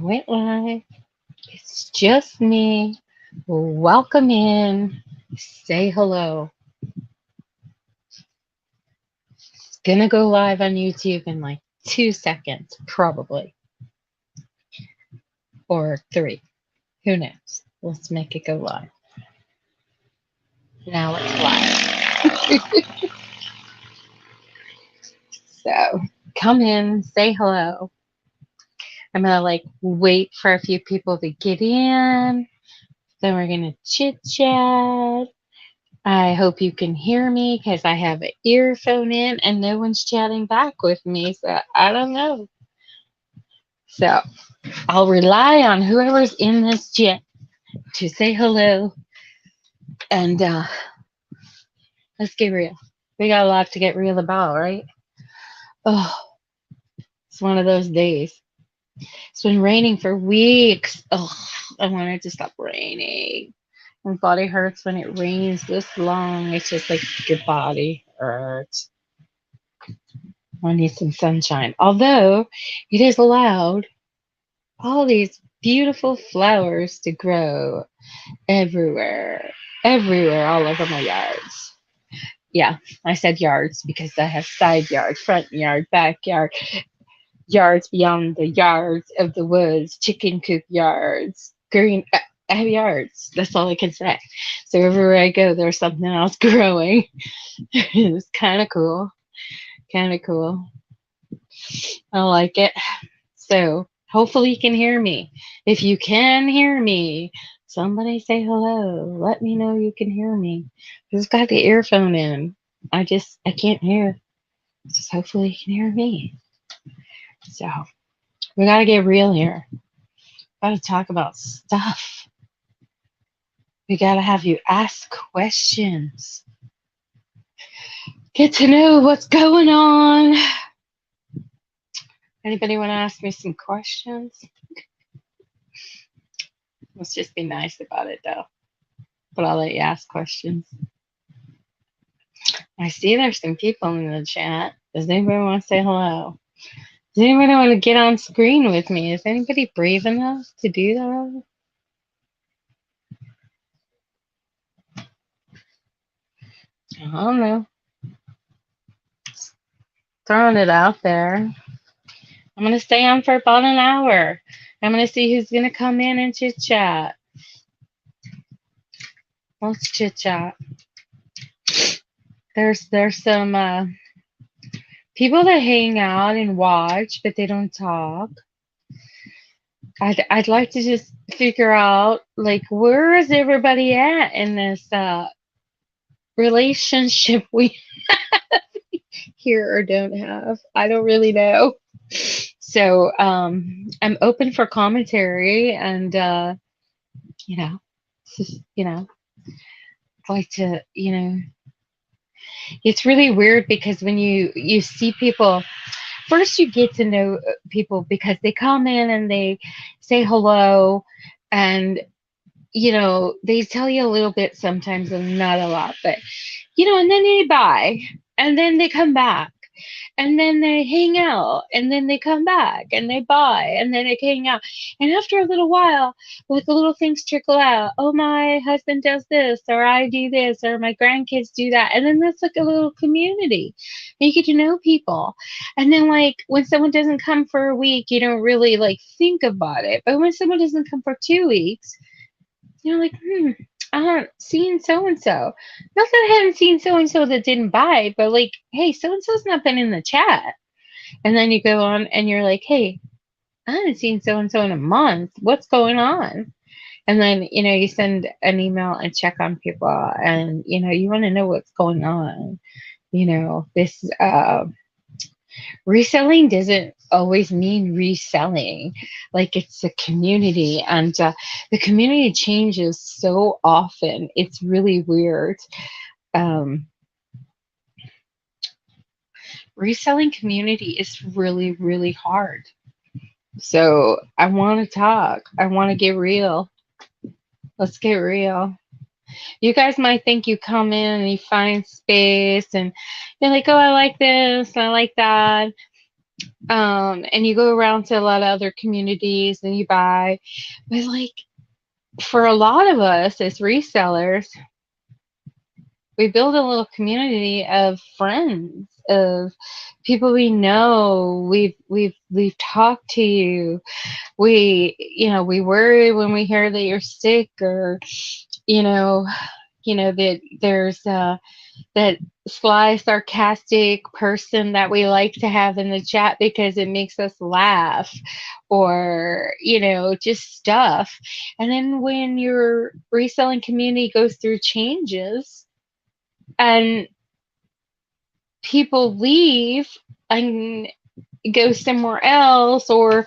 went live. It's just me. Welcome in. Say hello. It's gonna go live on YouTube in like 2 seconds, probably, or three. Who knows? Let's make it go live. Now it's live. So come in, say hello. I'm gonna wait for a few people to get in. Then we're gonna chit chat. I hope you can hear me because I have an earphone in and no one's chatting back with me. So I don't know. So I'll rely on whoever's in this chat to say hello. And let's get real. We got a lot to get real about, right? Oh, it's one of those days. It's been raining for weeks. Oh, I want it to stop raining. My body hurts when it rains this long. It's just like your body hurts. I need some sunshine. Although it is allowed all these beautiful flowers to grow everywhere, everywhere, all over my yards. Yeah, I said yards because I have side yard, front yard, backyard, yards beyond the yards of the woods, chicken coop yards, green. I have yards. That's all I can say. So everywhere I go, there's something else growing. It's kind of cool. Kind of cool. I like it. So hopefully you can hear me. If you can hear me, somebody say hello. Let me know you can hear me. Just got the earphone in. I can't hear. Just hopefully you can hear me. So we gotta get real here. Gotta talk about stuff. We gotta have you ask questions. Get to know what's going on. Anybody want to ask me some questions? Let's just be nice about it though. But I'll let you ask questions. I see there's some people in the chat. Does anybody want to say hello? Does anybody want to get on screen with me? Is anybody brave enough to do that? I don't know. Throwing it out there. I'm going to stay on for about an hour. I'm going to see who's going to come in and chit chat. Let's chit chat. There's some people that hang out and watch, but they don't talk. I'd like to just figure out where is everybody at in this relationship we here or don't have. I don't really know. So I'm open for commentary and you know, just, I like to, it's really weird because when you see people, first you get to know people because they come in and they say hello and they tell you a little bit sometimes and not a lot, but and then they buy and then they come back and then they hang out and then they come back and they buy and then they hang out. And after a little while, like the little things trickle out. Oh, my husband does this, or I do this, or my grandkids do that. And then that's like a little community. And you get to know people. And then when someone doesn't come for a week, you don't really think about it. But when someone doesn't come for 2 weeks, you're like, I haven't seen so and so. Not that I haven't seen so and so that didn't buy, but hey, so and so's not been in the chat. And then you go on and you're like, hey, I haven't seen so and so in a month. What's going on? And then you send an email and check on people, and you want to know what's going on. This reselling doesn't always mean reselling. It's a community, and the community changes so often. It's really weird. um, Reselling community is really, really hard. So I want to talk. I want to get real. Let's get real. You guys might think you come in and you find space and you're like, oh, I like this, I like that. And you go around to a lot of other communities and you buy. But like for a lot of us as resellers, we build a little community of friends, of people we know. We've talked to you. We worry when we hear that you're sick, or you know, that there's that sly, sarcastic person that we like to have in the chat because it makes us laugh, or, just stuff. And then when your reselling community goes through changes and people leave and go somewhere else or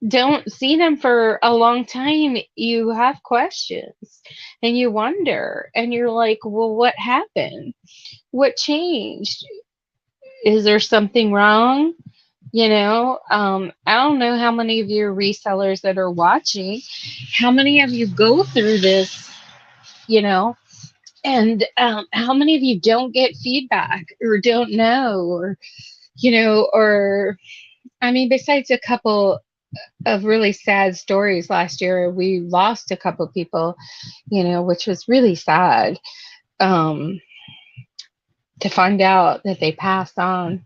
don't see them for a long time, you have questions and you wonder and you're like, well, what happened? What changed? Is there something wrong? I don't know how many of your resellers that are watching, how many of you go through this, you know, and how many of you don't get feedback or don't know, or I mean, besides a couple of really sad stories last year, we lost a couple people, which was really sad, um, to find out that they passed on.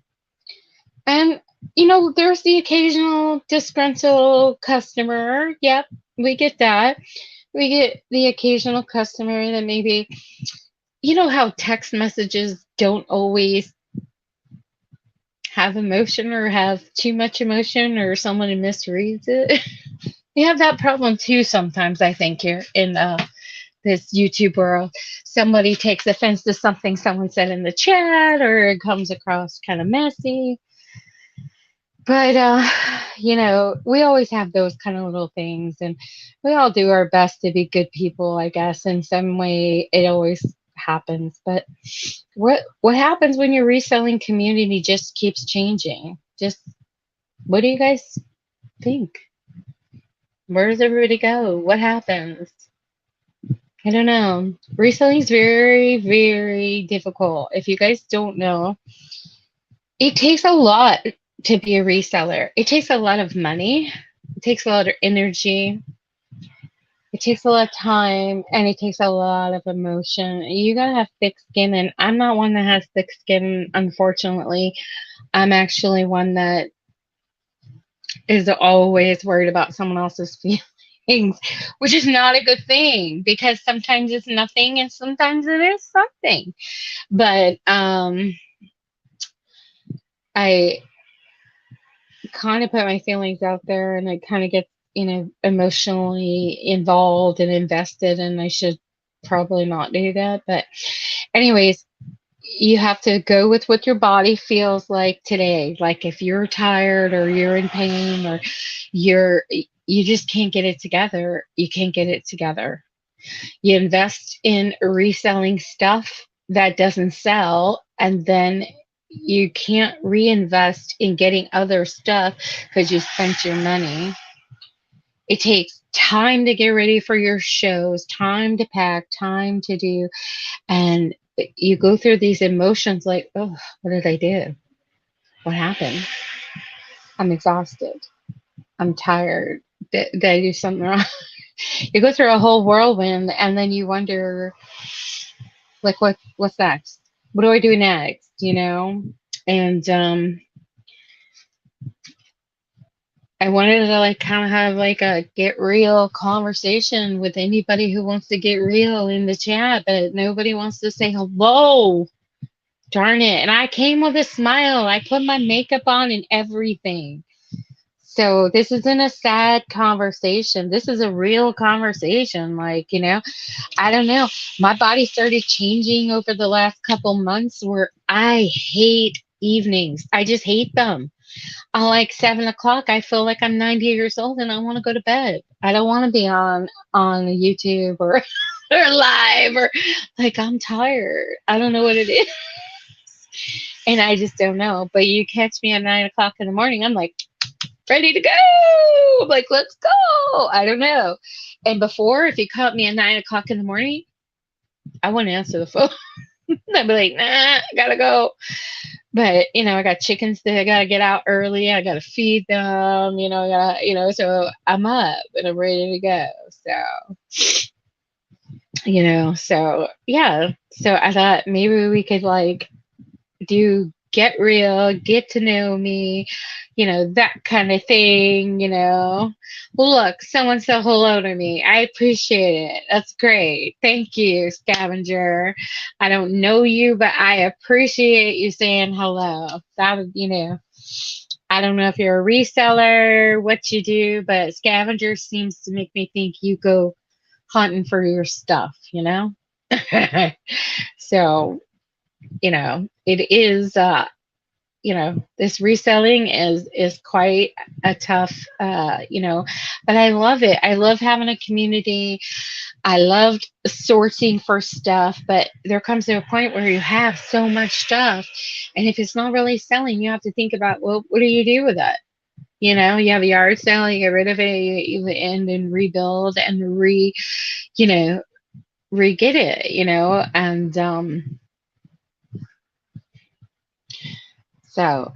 And, there's the occasional disgruntled customer. Yep, we get that. We get the occasional customer that maybe, how text messages don't always have emotion or have too much emotion or someone misreads it. We have that problem too sometimes, I think, here in this YouTube world. Somebody takes offense to something someone said in the chat, or it comes across kind of messy. But, we always have those kind of little things, and we all do our best to be good people, I guess. In some way, it always happens. But what happens when your reselling community just keeps changing? Just what do you guys think? Where does everybody go? What happens? I don't know. Reselling is very, very difficult. If you guys don't know, it takes a lot to be a reseller. It takes a lot of money. It takes a lot of energy. It takes a lot of time, and it takes a lot of emotion. You gotta have thick skin, and I'm not one that has thick skin, unfortunately. I'm actually one that is always worried about someone else's feelings, which is not a good thing because sometimes it's nothing and sometimes it is something. But I kind of put my feelings out there and I kind of get, emotionally involved and invested, and I should probably not do that. But, anyways, you have to go with what your body feels like today. Like if you're tired or you're in pain or you just can't get it together, you can't get it together. You invest in reselling stuff that doesn't sell, and then you can't reinvest in getting other stuff because you spent your money. It takes time to get ready for your shows, time to pack, time to do, and you go through these emotions like, oh, what did I do? What happened? I'm exhausted. I'm tired. Did I do something wrong? You go through a whole whirlwind, and then you wonder, like, what's next? What do I do next? And I wanted to like kind of have like a get real conversation with anybody who wants to get real in the chat, but nobody wants to say hello. Darn it. And I came with a smile. I put my makeup on and everything. So this isn't a sad conversation. This is a real conversation. Like, I don't know. My body started changing over the last couple months where I hate evenings. I just hate them. I like 7 o'clock. I feel like I'm 90 years old and I want to go to bed. I don't want to be on YouTube or or live, or like I'm tired. I don't know what it is. And I just don't know. But you catch me at 9 o'clock in the morning, I'm like ready to go. I'm like, let's go. I don't know. And before, if you caught me at 9 o'clock in the morning, I wouldn't answer the phone. I'd be like, nah, I gotta go. But I got chickens that I gotta get out early. I gotta feed them. I gotta, so I'm up and I'm ready to go. So yeah. So I thought maybe we could like do get real, get to know me, that kind of thing. Look, someone said hello to me. I appreciate it. That's great. Thank you, scavenger. I don't know you, but I appreciate you saying hello. That would, I don't know if you're a reseller, what you do, but scavenger seems to make me think you go hunting for your stuff. So, it is this reselling is quite a tough but I love it. I love having a community. I loved sourcing for stuff, but there comes to a point where you have so much stuff, and if it's not really selling, you have to think about, well, what do you do with it? You have a yard sale, you get rid of it, you end and rebuild and you know re-get it, and so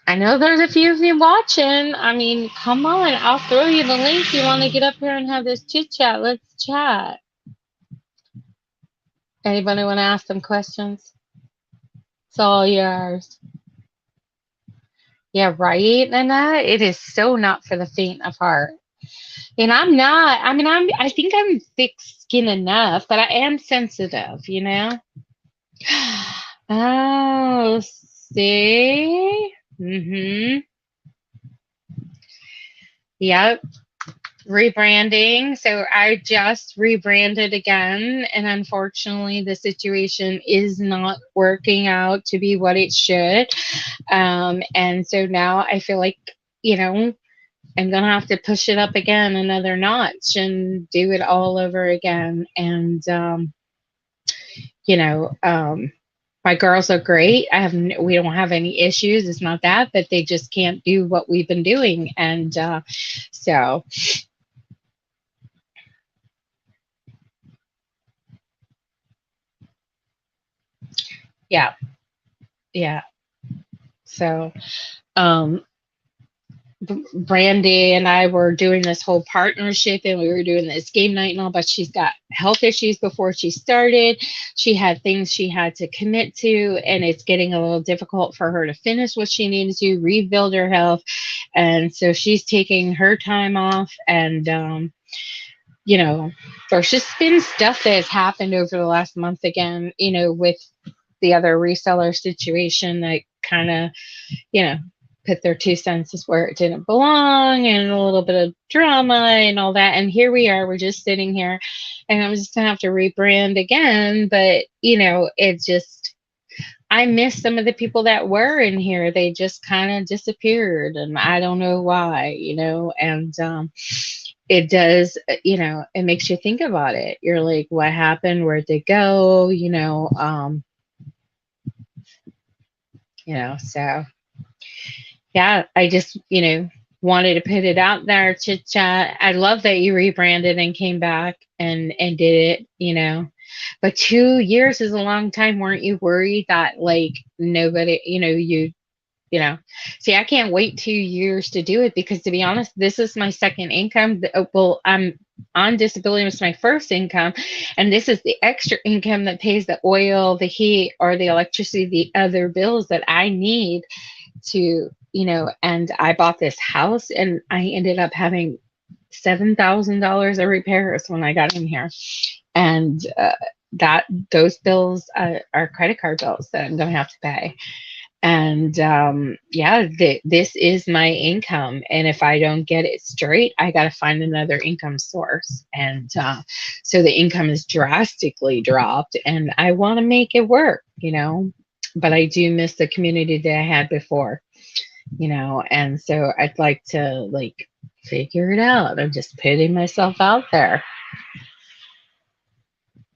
I know there's a few of you watching. I mean, come on, I'll throw you the link. You want to get up here and have this chit chat? Let's chat. Anybody want to ask some questions? It's all yours. Yeah, right, Annette? It is so not for the faint of heart. And I'm not, I mean, I think I'm thick skinned enough, but I am sensitive. Oh, see? Mm-hmm. Yep. Rebranding. So I just rebranded again, and unfortunately, the situation is not working out to be what it should. And so now I feel like, I'm gonna have to push it up again another notch and do it all over again. And you know, um, my girls are great. We don't have any issues. It's not that, but they just can't do what we've been doing, and so yeah, yeah. So um, Brandy and I were doing this whole partnership, and we were doing this game night and all, but she's got health issues before she started. She had things she had to commit to, and it's getting a little difficult for her to finish what she needed to, rebuild her health. And so she's taking her time off. And, you know, there's just been stuff that has happened over the last month again, with the other reseller situation that kind of, you know, put their 2 cents where it didn't belong, and a little bit of drama and all that. And here we are, we're just sitting here, and I'm just gonna have to rebrand again. But, it just, I miss some of the people that were in here. They just kind of disappeared, and I don't know why, and it does, it makes you think about it. You're like, what happened? Where'd they go? So yeah, I just, wanted to put it out there, chit chat. I love that you rebranded and came back and did it. But 2 years is a long time. Weren't you worried that like nobody, you know, see, I can't wait 2 years to do it, because to be honest, this is my second income. Well, I'm on disability. It's my first income, and this is the extra income that pays the oil, the heat, or the electricity, the other bills that I need to, and I bought this house, and I ended up having $7,000 of repairs when I got in here. And that those bills are credit card bills that I'm going to have to pay. And yeah, this is my income. And if I don't get it straight, I got to find another income source. And so the income is drastically dropped, and I want to make it work. But I do miss the community that I had before. And so I'd like to like figure it out. I'm just putting myself out there.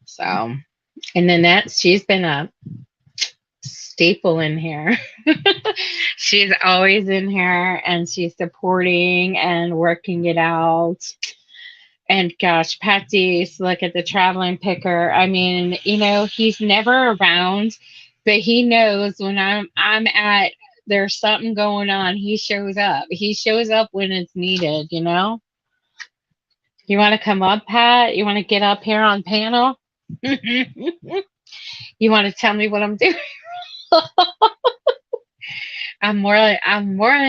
So, and Nanette, she's been a staple in here. She's always in here, and she's supporting and working it out. And gosh, Patsy's look at the traveling picker. I mean, he's never around, but he knows when I'm at there's something going on. He shows up. He shows up when it's needed. You want to come up, Pat? You want to get up here on panel? You want to tell me what I'm doing? I'm more than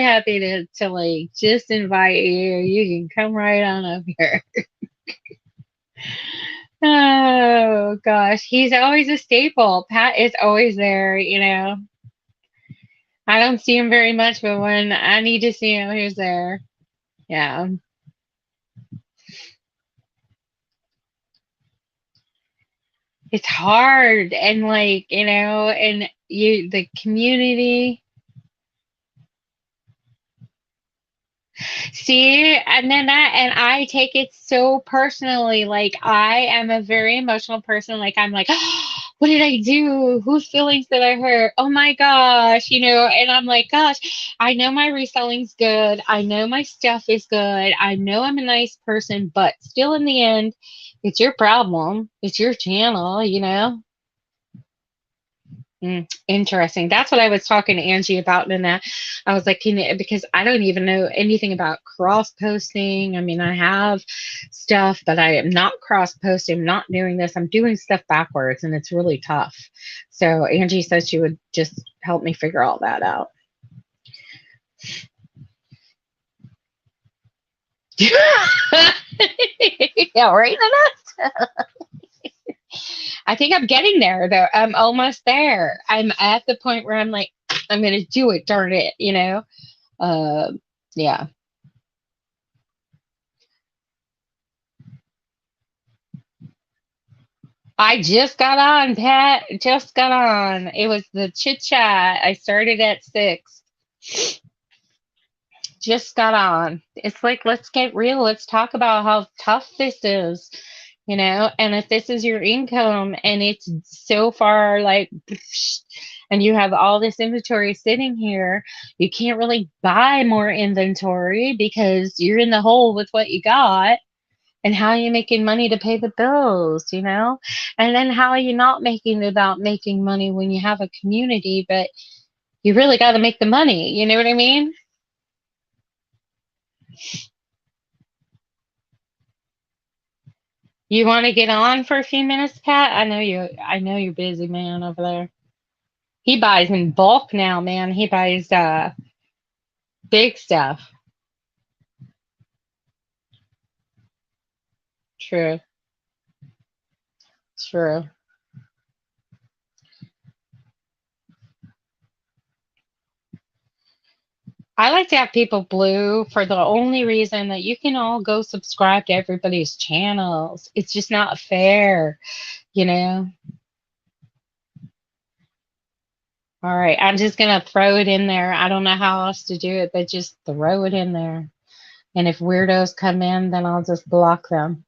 happy to like just invite you. You can come right on up here. Oh gosh, he's always a staple. Pat is always there. I don't see him very much, but when I need to see him, he's there. Yeah. It's hard and and the community. See, and I take it so personally. Like I am a very emotional person. Like I'm like, what did I do? Whose feelings did I hurt? Oh my gosh. And I'm like, gosh, I know my reselling's good. I know my stuff is good. I know I'm a nice person, but still in the end, it's your problem. It's your channel. Interesting. That's what I was talking to Angie about, and that I was like, because I don't even know anything about cross posting. I mean, I have stuff, but I am not cross posting. I'm not doing this. I'm doing stuff backwards, and it's really tough. So Angie said she would just help me figure all that out. Yeah, right, Annette? I think I'm getting there though. I'm almost there. I'm at the point where I'm like, I'm gonna do it, darn it. Uh, yeah. I just got on, Pat. Just got on. It was the chit chat. I started at 6. Just got on. It's like, let's get real. Let's talk about how tough this is. And if this is your income and it's so far like, and you have all this inventory sitting here, you can't really buy more inventory because you're in the hole with what you got. And how are you making money to pay the bills? And then how are you not making it about making money when you have a community, but you really got to make the money? You know what I mean? You want to get on for a few minutes, Pat? I know you're busy, man, over there. He buys in bulk now, man. He buys big stuff. True. True. I like to have people blue for the only reason that you can all go subscribe to everybody's channels. It's just not fair, you know? All right, I'm just gonna throw it in there. I don't know how else to do it, but just throw it in there. And if weirdos come in, then I'll just block them.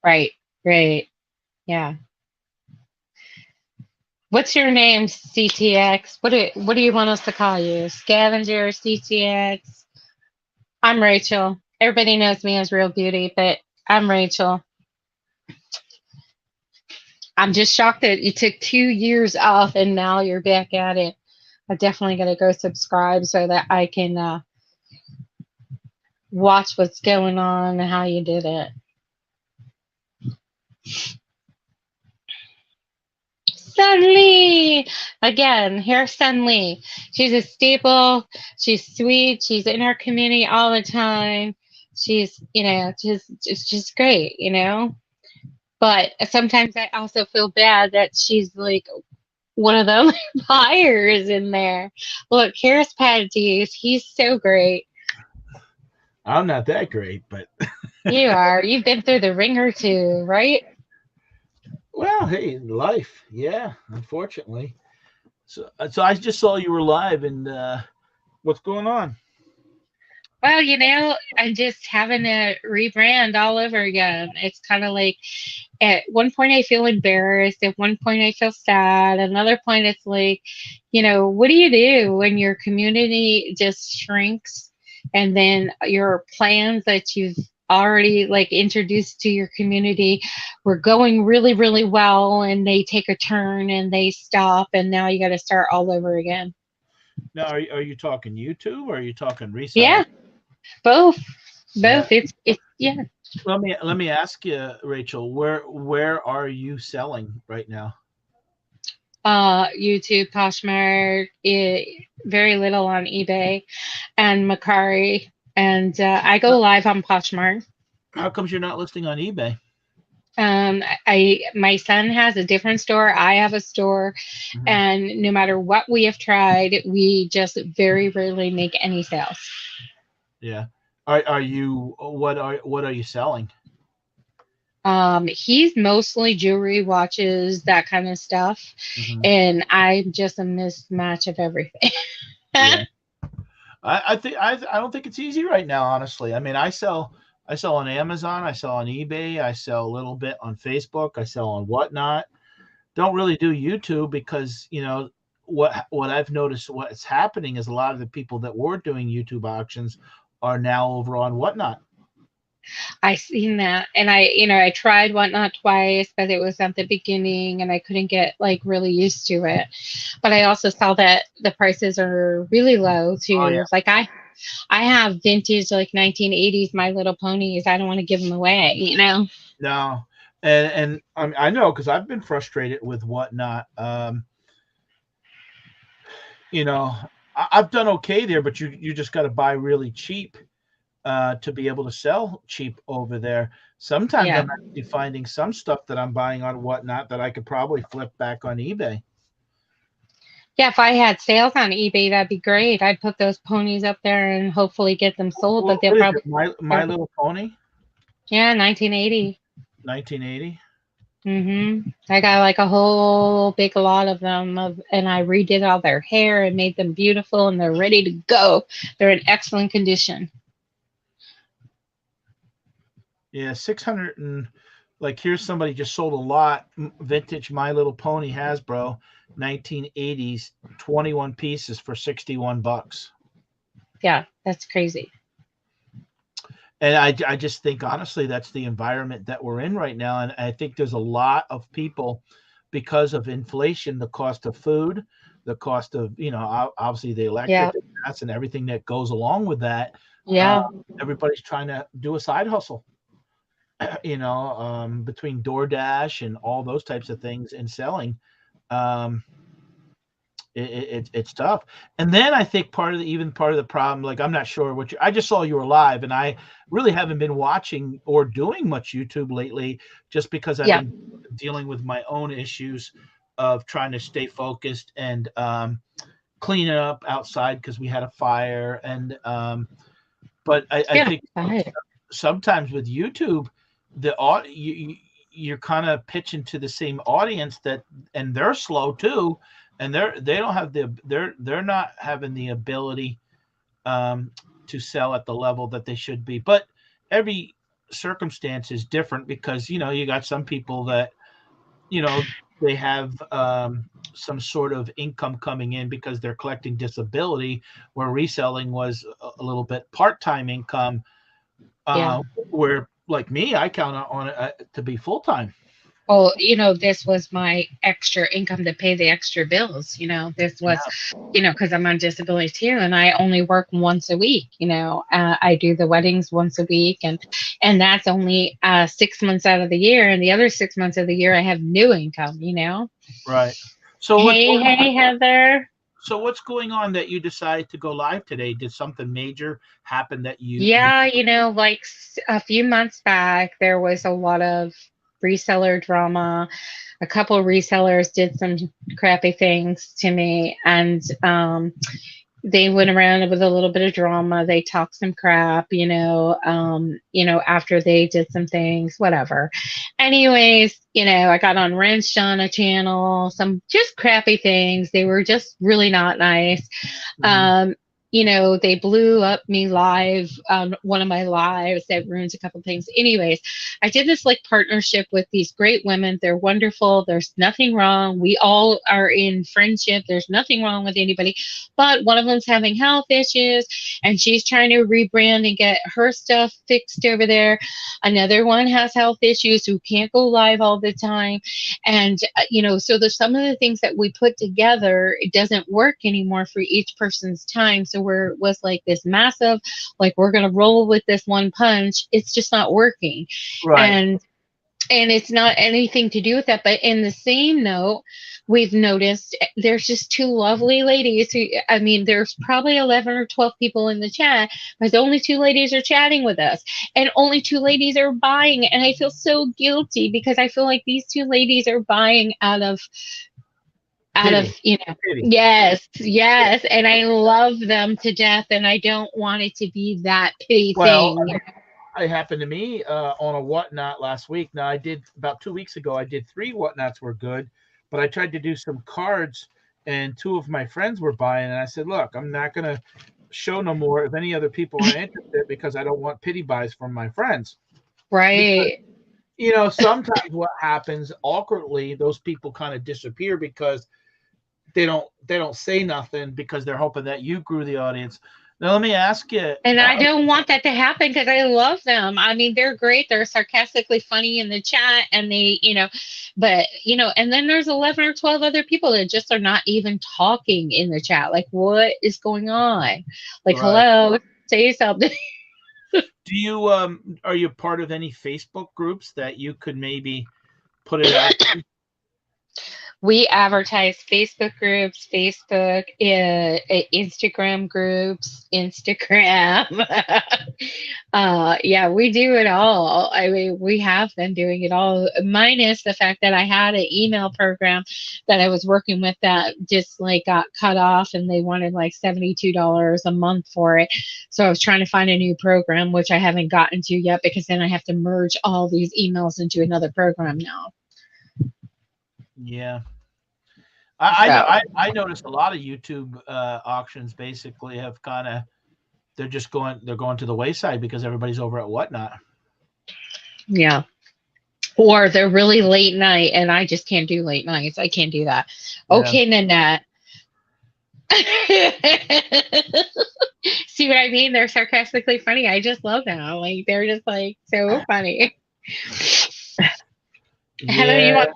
Right, right. Yeah. What's your name, CTX? What do you want us to call you? Scavenger, CTX? I'm Rachel. Everybody knows me as Real Beauty, but I'm Rachel. I'm just shocked that you took 2 years off and now you're back at it. I definitely got to go subscribe so that I can watch what's going on and how you did it. Sun Lee! Again, here's Sun Lee. She's a staple. She's sweet. She's in our community all the time. She's just great. But sometimes I also feel bad that she's like one of the only buyers in there. Look, here's Patties. He's so great. I'm not that great, but You are. You've been through the ringer too, right? well, hey, life, yeah, unfortunately. So I just saw you were live, and what's going on? Well, I'm just having to rebrand all over again. It's kind of like at one point I feel embarrassed, at one point I feel sad, another point it's like, what do you do when your community just shrinks and then your plans that you've already like introduced to your community were going really, really well, and they take a turn and they stop, and now you got to start all over again. Now, are you talking YouTube or are you talking reselling? Yeah, both, Yeah. both. It's yeah. Let me ask you, Rachel, where are you selling right now? YouTube, Poshmark, very little on eBay, and Macari, and I go live on Poshmark. How comes you're not listing on eBay? My son has a different store. I have a store, Mhm. and no matter what we have tried, we just very rarely make any sales. Yeah. Are you what are you selling? He's mostly jewelry, watches, that kind of stuff, Hmm. and I'm just a mismatch of everything. Yeah. I don't think it's easy right now, honestly. I mean, I sell on Amazon, I sell on eBay, I sell a little bit on Facebook, I sell on Whatnot. Don't really do YouTube because what I've noticed what's happening is a lot of the people that were doing YouTube auctions are now over on Whatnot. I seen that, and I tried Whatnot twice, but it was at the beginning, and I couldn't get like really used to it. But I also saw that the prices are really low Oh yeah. too. Like I have vintage like 1980s My Little Ponies. I don't want to give them away. No. And I know because I've been frustrated with Whatnot. You know, I've done okay there, but you just got to buy really cheap to be able to sell cheap over there. Sometimes Yeah. I'm actually finding some stuff that I'm buying on Whatnot that I could probably flip back on eBay. Yeah, if I had sales on eBay, that'd be great. I'd put those ponies up there and hopefully get them sold, but they'll What is probably, it? My they're, Little Pony, yeah, 1980. 1980. I got like a whole big lot of them, and I redid all their hair and made them beautiful, and they're ready to go. They're in excellent condition. Yeah, 600 and like here's somebody just sold a lot vintage My Little Pony Hasbro 1980s 21 pieces for 61 bucks. Yeah, that's crazy. And I just think honestly that's the environment that we're in right now, and I think there's a lot of people because of inflation, the cost of food, the cost of obviously the electric, Yeah, the gas, and everything that goes along with that. uh, yeah, Everybody's trying to do a side hustle, between DoorDash and all those types of things and selling. um, it's tough. And then I think part of the problem, like I'm not sure I just saw you were live, and I really haven't been watching or doing much YouTube lately, just because I've yeah, been dealing with my own issues of trying to stay focused and cleaning up outside because we had a fire. And but I yeah. think Fire. sometimes with YouTube, you're kind of pitching to the same audience that, and they're slow too, and they don't have they're not having the ability um, to sell at the level that they should be. But every circumstance is different because you got some people that you know they have some sort of income coming in because they're collecting disability, where reselling was a little bit part-time income, Yeah. where like me, I count on it to be full time. Well, this was my extra income to pay the extra bills. This was, Yeah, because I'm on disability too, and I only work once a week. I do the weddings once a week, and that's only 6 months out of the year, and the other 6 months of the year I have new income. right. So what's Hey, going on? hey, Heather. So what's going on that you decided to go live today? Did something major happen that you Yeah, like a few months back, there was a lot of reseller drama. A couple of resellers did some crappy things to me, and they went around with a little bit of drama. They talked some crap, after they did some things, whatever. Anyways, I got on Wrenched on a channel, some just crappy things. They were just really not nice. Mhm. Um, you know, they blew up me live on one of my lives. That ruins a couple things. Anyways, I did this like partnership with these great women. They're wonderful. There's nothing wrong. We all are in friendship. There's nothing wrong with anybody. But one of them's having health issues and she's trying to rebrand and get her stuff fixed over there. Another one has health issues who can't go live all the time. And, you know, so there's some of the things that we put together, it doesn't work anymore for each person's time. So we're was like this massive, like we're gonna roll with this one punch. It's just not working. Right. And it's not anything to do with that. But in the same note, we've noticed there's just two lovely ladies who, I mean, there's probably 11 or 12 people in the chat, but only two ladies are chatting with us and only two ladies are buying. And I feel so guilty because I feel like these two ladies are buying out of, Pity. you know, Pity. yes, and I love them to death and I don't want it to be that pity Well, thing. it happened to me on a whatnot last week. Now I did about 2 weeks ago. I did 3 whatnots were good, but I tried to do some cards, and 2 of my friends were buying, and I said, "Look, I'm not gonna show no more if any other people are interested because I don't want pity buys from my friends." Because Right. sometimes what happens awkwardly, those people kind of disappear because they don't say nothing because they're hoping that you grew the audience. Now let me ask you. And I don't want that to happen because I love them. I mean, they're great. They're sarcastically funny in the chat and they, you know, but, you know, and then there's 11 or 12 other people that just are not even talking in the chat. Like, what is going on? Like, Right. hello, say something. Do you are you part of any Facebook groups that you could maybe put it out to? We advertise Facebook groups, Facebook, Instagram groups, Instagram. Yeah, we do it all. I mean, we have been doing it all, minus the fact that I had an email program that I was working with that just like got cut off and they wanted like $72 a month for it. So I was trying to find a new program, which I haven't gotten to yet because then I have to merge all these emails into another program now. Yeah. I know So. I noticed a lot of YouTube auctions basically have kind of they're going to the wayside because everybody's over at Whatnot. Yeah. Or they're really late night and I just can't do late nights. I can't do that. Yeah. Okay, Nanette. See what I mean? They're sarcastically funny. I just love them. Like they're just like so funny. Heather, Yeah.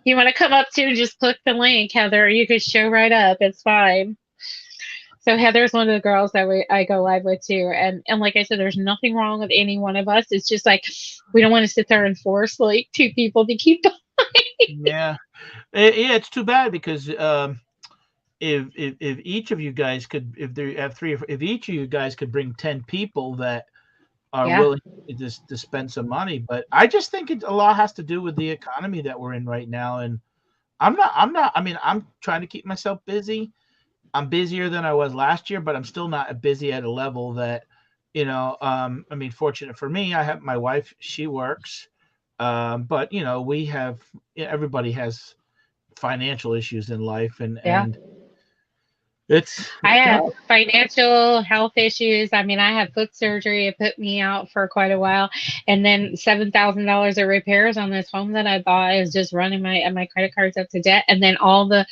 you want to come up too? Just click the link, Heather. You could show right up. It's fine. So Heather's one of the girls that I go live with too, and like I said, there's nothing wrong with any one of us. It's just like we don't want to sit there and force like two people to keep. Yeah. Yeah, it's too bad because if each of you guys could if there have three if each of you guys could bring 10 people that are Yeah. willing to spend some money, but I just think a lot has to do with the economy that we're in right now. And I'm not I mean, I'm trying to keep myself busy. I'm busier than I was last year, but I'm still not busy at a level that, I mean, fortunate for me, I have my wife, she works. But everybody has financial issues in life, and Yeah. I it's have tough. financial health issues. I mean, I had foot surgery. It put me out for quite a while. And then $7,000 of repairs on this home that I bought is just running my credit cards up to debt. And then all the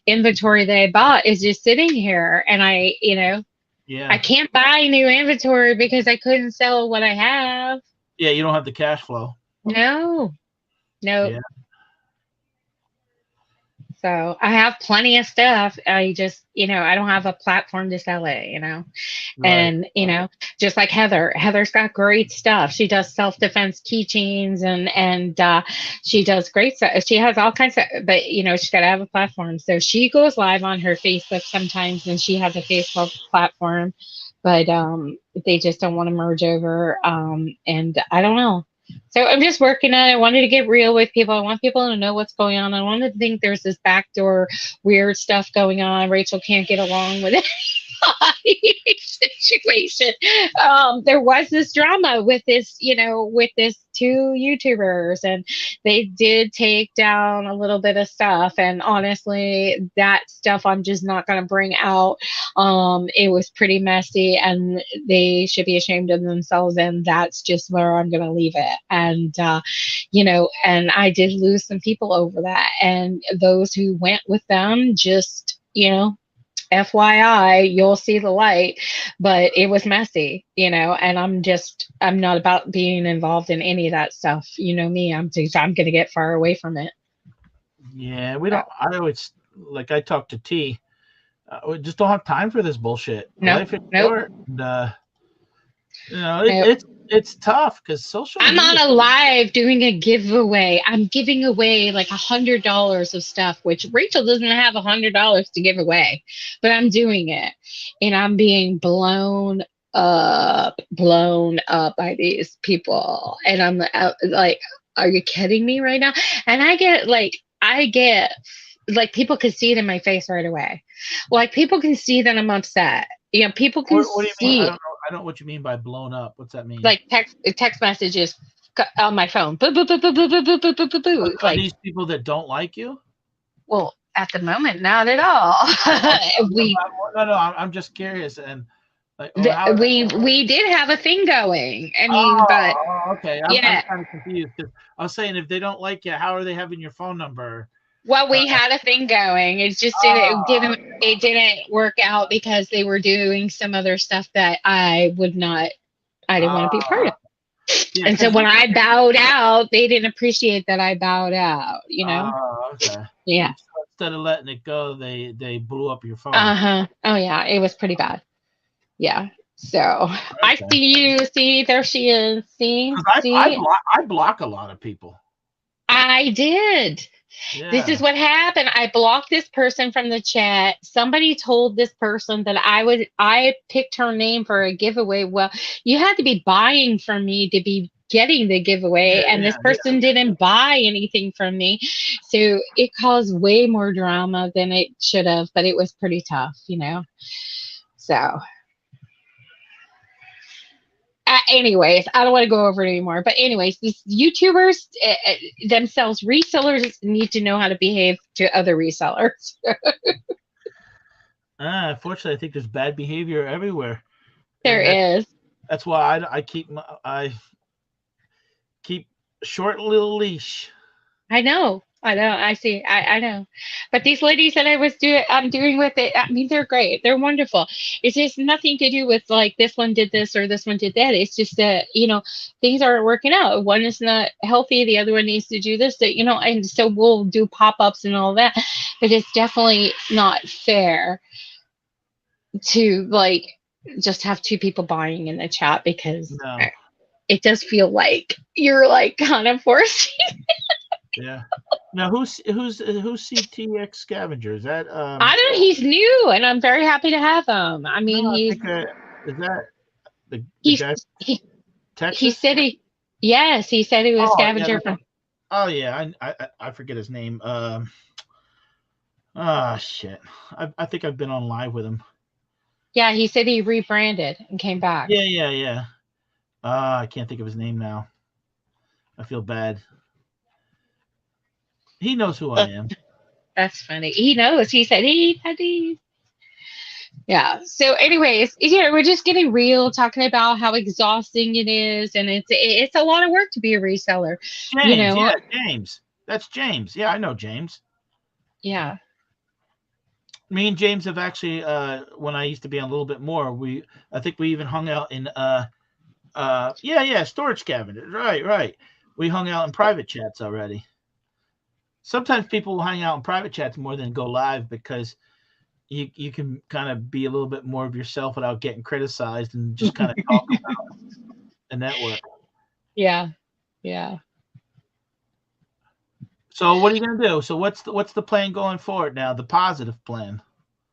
inventory that I bought is just sitting here. And I Yeah. can't buy new inventory because I couldn't sell what I have. Yeah, you don't have the cash flow. No, no. Yeah. So I have plenty of stuff. I just, I don't have a platform to sell it, Right. And, just like Heather's got great stuff. She does self-defense keychains and she does great stuff. She has all kinds of, but she's got to have a platform. So she goes live on her Facebook sometimes and she has a Facebook platform, but they just don't want to merge over. And I don't know. So I'm just working on it. I wanted to get real with people. I want people to know what's going on. I want to think there's this backdoor weird stuff going on. Rachel can't get along with it. situation. There was this drama with this, with this two YouTubers, and they did take down a little bit of stuff. And honestly, that stuff I'm just not going to bring out. It was pretty messy, and they should be ashamed of themselves. And that's just where I'm going to leave it. And and I did lose some people over that, and those who went with them just, FYI, you'll see the light, but it was messy, and I'm not about being involved in any of that stuff. You know me, I'm going to get far away from it. Yeah, we don't. I always like I talk to T. We just don't have time for this bullshit. Nope, Life is nope. short, and it's tough because social. I'm media, on a live doing a giveaway. I'm giving away like $100 of stuff, which Rachel doesn't have $100 to give away, but I'm doing it, and I'm being blown up by these people, and I'm like, are you kidding me right now? And I get like people can see it in my face right away. Like people can see that I'm upset. People can what do you mean? see I it. don't know. I don't know what you mean by blown up. What's that mean? Like text messages on my phone. Boo, boo, boo, boo, boo, boo, boo, boo, boo, boo, boo. Are these people that don't like you? Well, at the moment, not at all. we No. I'm just curious, and like, we did have a thing going. I mean, but okay. I'm yeah. kind of confused because I was saying if they don't like you, how are they having your phone number? Well, we had a thing going. It just didn't work out because they were doing some other stuff that I didn't want to be part of. Yeah, and so when I bowed out, they didn't appreciate that I bowed out, okay. Yeah. So instead of letting it go, they blew up your phone. Oh yeah, it was pretty bad. Yeah. So I see you. See, there she is. See. I block a lot of people. I did. Yeah. This is what happened. I blocked this person from the chat. Somebody told this person that I picked her name for a giveaway. Well, you had to be buying from me to be getting the giveaway, and this person didn't buy anything from me. So it caused way more drama than it should have, but it was pretty tough, So anyways, I don't want to go over it anymore. But anyways, these YouTubers themselves, resellers, need to know how to behave to other resellers. Unfortunately, I think there's bad behavior everywhere. There is. That's why I keep short little leash. I know. I see. I know. But these ladies that I'm doing with it, I mean, they're great. They're wonderful. It's just nothing to do with like this one did this or this one did that. It's just that, things aren't working out. One is not healthy. The other one needs to do this, and so we'll do pop-ups and all that. But it's definitely not fair to like just have two people buying in the chat because it does feel like you're like kind of forcing Yeah. Now who's CTX Scavenger? Is that I don't know, he's new and I'm very happy to have him. I mean, is that the guy Texas? He said he said he was Scavenger from. Oh yeah, I forget his name. Shit. I think I've been on live with him. Yeah, he said he rebranded and came back. Yeah. I can't think of his name now. I feel bad. He knows who I am. That's funny. He knows. He said he. Yeah. So, anyways, we're just getting real, talking about how exhausting it is, and it's a lot of work to be a reseller. James, James. That's James. Yeah, I know James. Yeah. Me and James have actually, when I used to be on a little bit more, I think we even hung out in, Storage Scavengers. Right. We hung out in private chats already. Sometimes people will hang out in private chats more than go live because you can kind of be a little bit more of yourself without getting criticized and just kind of talk about the network. Yeah. So what are you going to do? So what's the plan going forward now? The positive plan?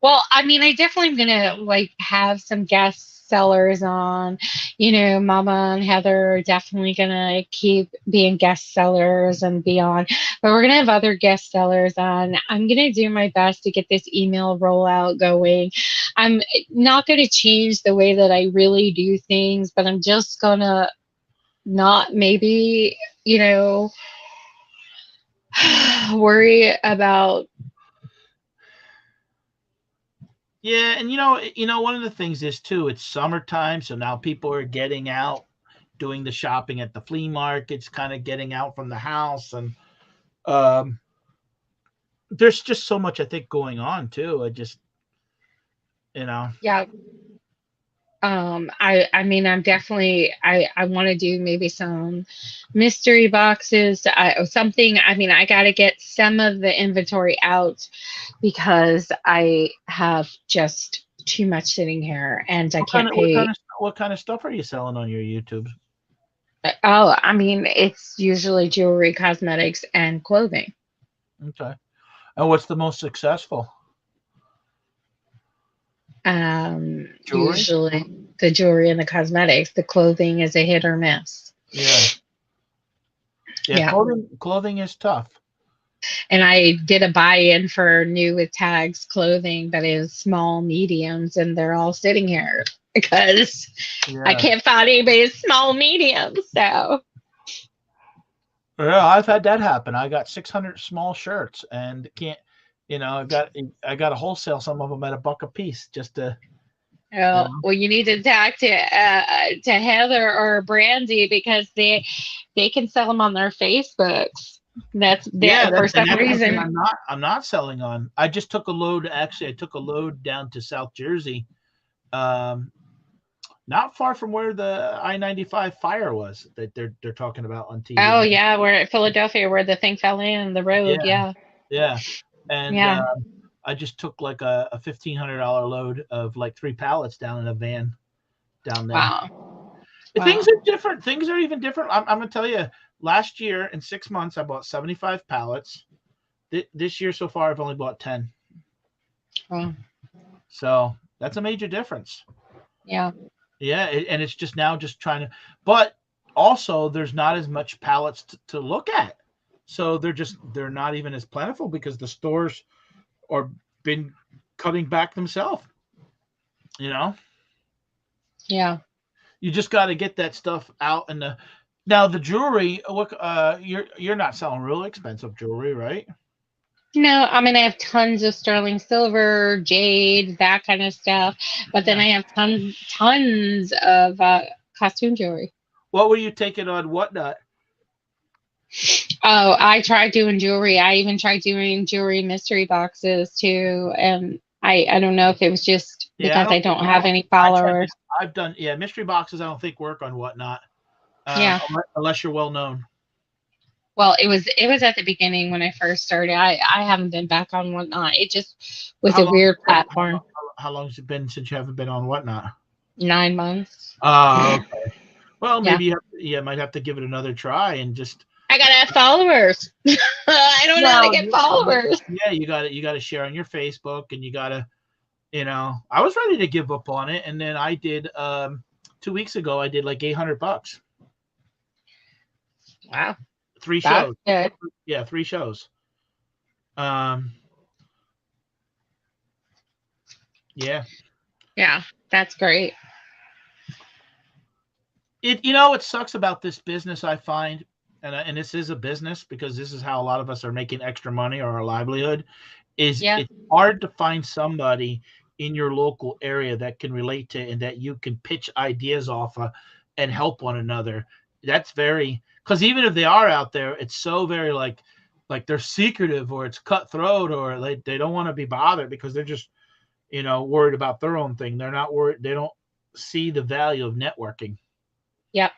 Well, I mean, I definitely am going to like have some guests guest sellers on. Mama and Heather are definitely gonna keep being guest sellers and be on, but we're gonna have other guest sellers on. I'm gonna do my best to get this email rollout going. I'm not gonna change the way that I really do things, but I'm just gonna not maybe, worry about. Yeah, and one of the things is too, it's summertime, so now people are getting out, doing the shopping at the flea markets, kind of getting out from the house, and um, there's just so much I think going on too. I just, you know, Yeah. I mean, I want to do maybe some mystery boxes, or something. I mean, I got to get some of the inventory out because I have just too much sitting here and I what kind can't of what kind pay. of what kind of stuff are you selling on your YouTube? Oh, I mean, it's usually jewelry, cosmetics, and clothing. Okay, and what's the most successful? Jewelry. Usually the jewelry and the cosmetics. The clothing is a hit or miss. Yeah, yeah. Yeah. Clothing is tough. And I did a buy-in for new with tags clothing, but it was small, mediums, and they're all sitting here because I Yeah, can't find anybody small, mediums. So, yeah. I've had that happen. I got 600 small shirts and can't. I got to wholesale some of them at $1 a piece just to. You know. well, you need to talk to Heather or Brandy because they can sell them on their Facebooks. That's Yeah, there for some that's something reason. I'm not selling on. I just took a load. Actually, I took a load down to South Jersey, um, not far from where the I-95 fire was that they're talking about on TV. Oh yeah, we're at Philadelphia where the thing fell in the road. Yeah, Yeah, yeah, and yeah. I just took like a $1,500 load of like 3 pallets down in a van down there. Wow, Things wow, are different. Things are even different. I'm gonna tell you. Last year in 6 months, I bought 75 pallets. This year so far, I've only bought 10. wow. So that's a major difference. Yeah, Yeah, and it's just now just trying to, but also there's not as much pallets to look at. So they're not even as plentiful because the stores are been cutting back themselves. You know, yeah. you just got to get that stuff out. And now the jewelry, look, you're not selling really expensive jewelry, right? No, I mean I have tons of sterling silver, jade, that kind of stuff. But then Yeah. I have tons of costume jewelry. What were you taking on Whatnot? Oh, I tried doing jewelry. I even tried doing jewelry mystery boxes too. And I don't know if it was just Yeah, I because don't I think don't have any I tried to. followers. I've done, yeah, mystery boxes. I don't think work on Whatnot, Yeah. unless you're well known. Well, it was at the beginning when I first started. I haven't been back on Whatnot. It just was How a long? weird How long? platform. How long has it been since you haven't been on Whatnot? 9 months. Okay. Well, Yeah. maybe you might have to give it another try and just. I gotta have followers. I don't know how to Well, get followers. yeah, you got to share on your Facebook, and you got to. I was ready to give up on it, and then I did. 2 weeks ago, I did like $800. Wow, 3 shows. that's good. Yeah, 3 shows. Um, yeah. Yeah, that's great. It sucks about this business, I find, and this is a business because this is how a lot of us are making extra money or our livelihood, is Yeah, it's hard to find somebody in your local area that can relate to and that you can pitch ideas off of and help one another. That's very, because even if they are out there, it's so very like they're secretive or it's cutthroat or they don't want to be bothered because they're just worried about their own thing. They're not worried. They don't see the value of networking. yep,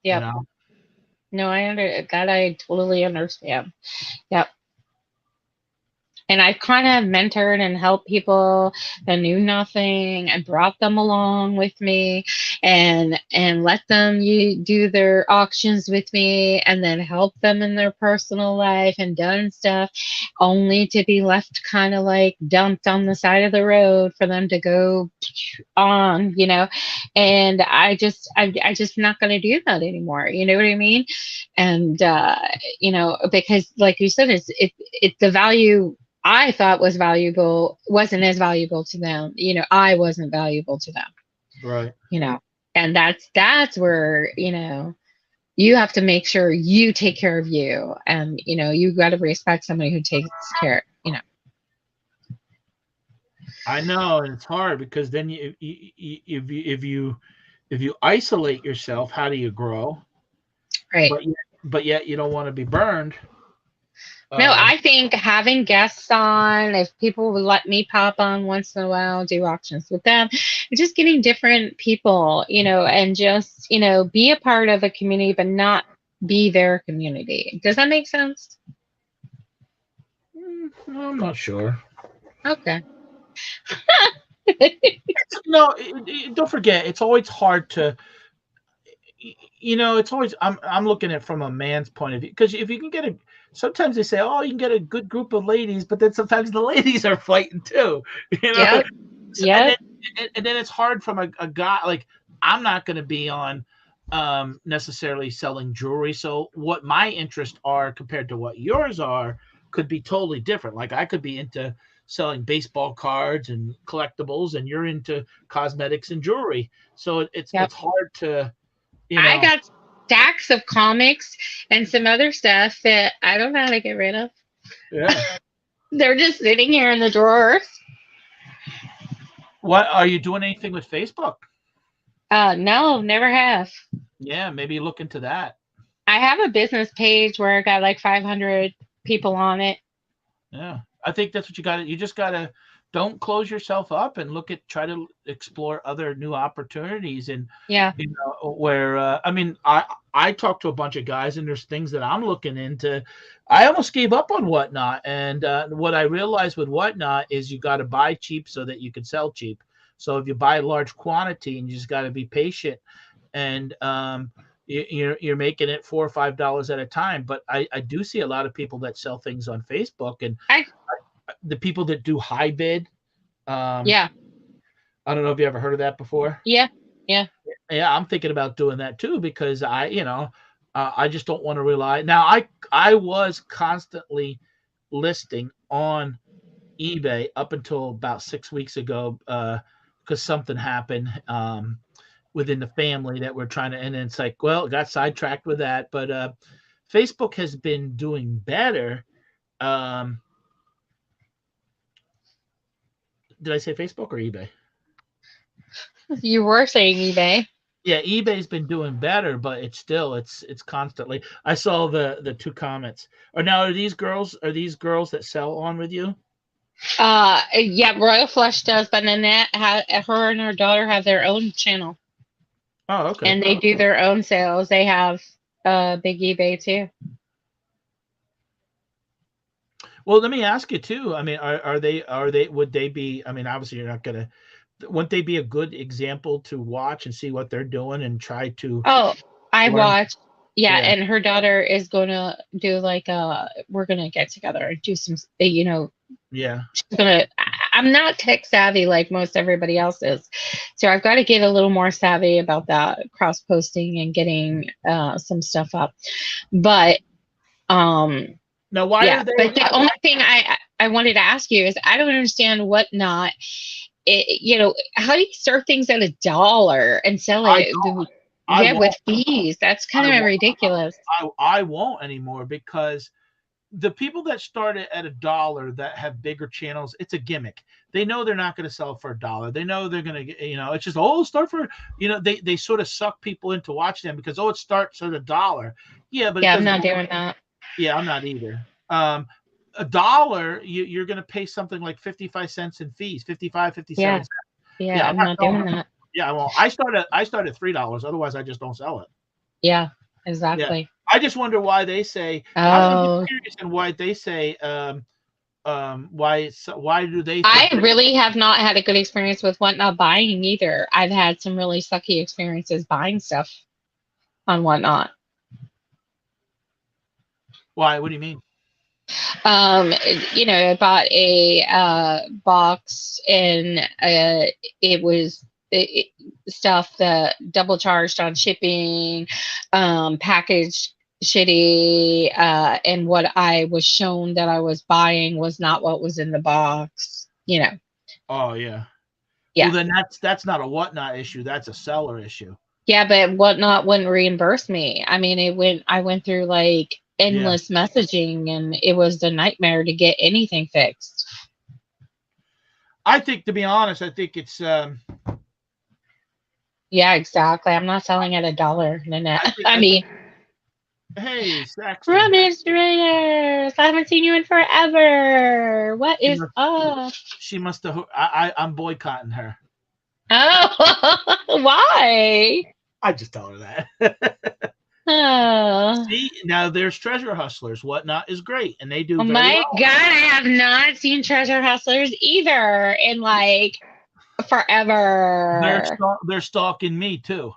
You yep. know. No, I totally understand. Yep. And I kind of mentored and helped people that knew nothing and brought them along with me and let them do their auctions with me and then help them in their personal life and done stuff only to be left kind of like dumped on the side of the road for them to go on, and I just not going to do that anymore. You know what I mean? And because like you said, it's the value I thought was valuable wasn't as valuable to them. I wasn't valuable to them. Right. And that's where you have to make sure you take care of you, and you got to respect somebody who takes care. I know, and it's hard because then if you isolate yourself, how do you grow? Right. But yet you don't want to be burned. No, I think having guests on, if people would let me pop on once in a while, do auctions with them, just getting different people, and just, be a part of a community, but not be their community. Does that make sense? I'm not sure. Okay. No, don't forget, it's always hard to, it's always, I'm looking at it from a man's point of view, because if you can get sometimes they say, oh, you can get a good group of ladies, but then sometimes the ladies are fighting too, Yeah. So, Yeah. and then it's hard from a guy, like, I'm not going to be on necessarily selling jewelry. So what my interests are compared to what yours are could be totally different. Like I could be into selling baseball cards and collectibles, and you're into cosmetics and jewelry. So Yep. it's hard to, I got stacks of comics and some other stuff that I don't know how to get rid of. Yeah. They're just sitting here in the drawers. What are you doing anything with Facebook? No, never have. Yeah, maybe look into that. I have a business page where I got like 500 people on it. Yeah, I think that's what you got to. You just got to don't close yourself up and try to explore other new opportunities. And Yeah. where I mean, I talked to a bunch of guys, and there's things that I'm looking into. I almost gave up on Whatnot, and what I realized with Whatnot is you got to buy cheap so that you can sell cheap. So if you buy a large quantity, and you just got to be patient, and you're making it $4 or $5 at a time. But I do see a lot of people that sell things on Facebook, and the people that do high bid. Yeah. I don't know if you ever heard of that before. Yeah. Yeah. Yeah, I'm thinking about doing that too, because I just don't want to rely. Now I was constantly listing on eBay up until about 6 weeks ago, because something happened within the family that we're trying to, and it's like, well, got sidetracked with that. But Facebook has been doing better. Did I say Facebook or eBay? You were saying eBay. Yeah, eBay's been doing better, but it's constantly. I saw the two comments. Are these girls that sell on with you? Yeah, Royal Flush does, but Nanette, her and her daughter have their own channel. Oh, okay. And they do their own sales. They have big eBay too. Well, let me ask you too. I mean, would they be? I mean, obviously you're not gonna. Wouldn't they be a good example to watch and see what they're doing and try to? Oh, I watched. Yeah, Yeah. and her daughter is gonna do like we're gonna get together and do some, Yeah. she's gonna. I'm not tech savvy like most everybody else is, so I've got to get a little more savvy about that cross posting and getting some stuff up. But Now, why are they? But the only thing I wanted to ask you is I don't understand Whatnot. How do you start things at $1 and sell it? With fees. That's kind of ridiculous. I won't anymore, because the people that started at $1 that have bigger channels, it's a gimmick. They know they're not going to sell for $1. They know they're going to get, it's just, start for, they sort of suck people into watching them because, it starts at $1. Yeah, but I'm not doing that. Yeah, I'm not either. $1, you're going to pay something like 55 cents in fees, 55, 57 cents. Yeah, I'm not doing that. Yeah, well, I start at $3. Otherwise, I just don't sell it. Yeah, exactly. Yeah. I just wonder why they say. I'm curious in why they say why do they I think? really have not had a good experience with Whatnot buying either. I've had some really sucky experiences buying stuff on Whatnot. Why? What do you mean? I bought a box and it was stuff that double charged on shipping, packaged shitty, and what I was shown that I was buying was not what was in the box. Oh yeah. Well, Yeah. then that's not a Whatnot issue. That's a seller issue. Yeah, but Whatnot wouldn't reimburse me. I mean, I went through like Yeah. endless messaging and it was a nightmare to get anything fixed. I think, to be honest, I think it's. Yeah, exactly. I'm not selling at $1, Nanette. I I mean, hey, Saxton. rubbish Raiders. I haven't seen you in forever. What She is must, up? she must have. I'm boycotting her. Oh, why? I just tell her that. Oh. See, now there's Treasure Hustlers. Whatnot is great, and they do Oh very my well. God, I have not seen Treasure Hustlers either in like forever. They're stalking me too.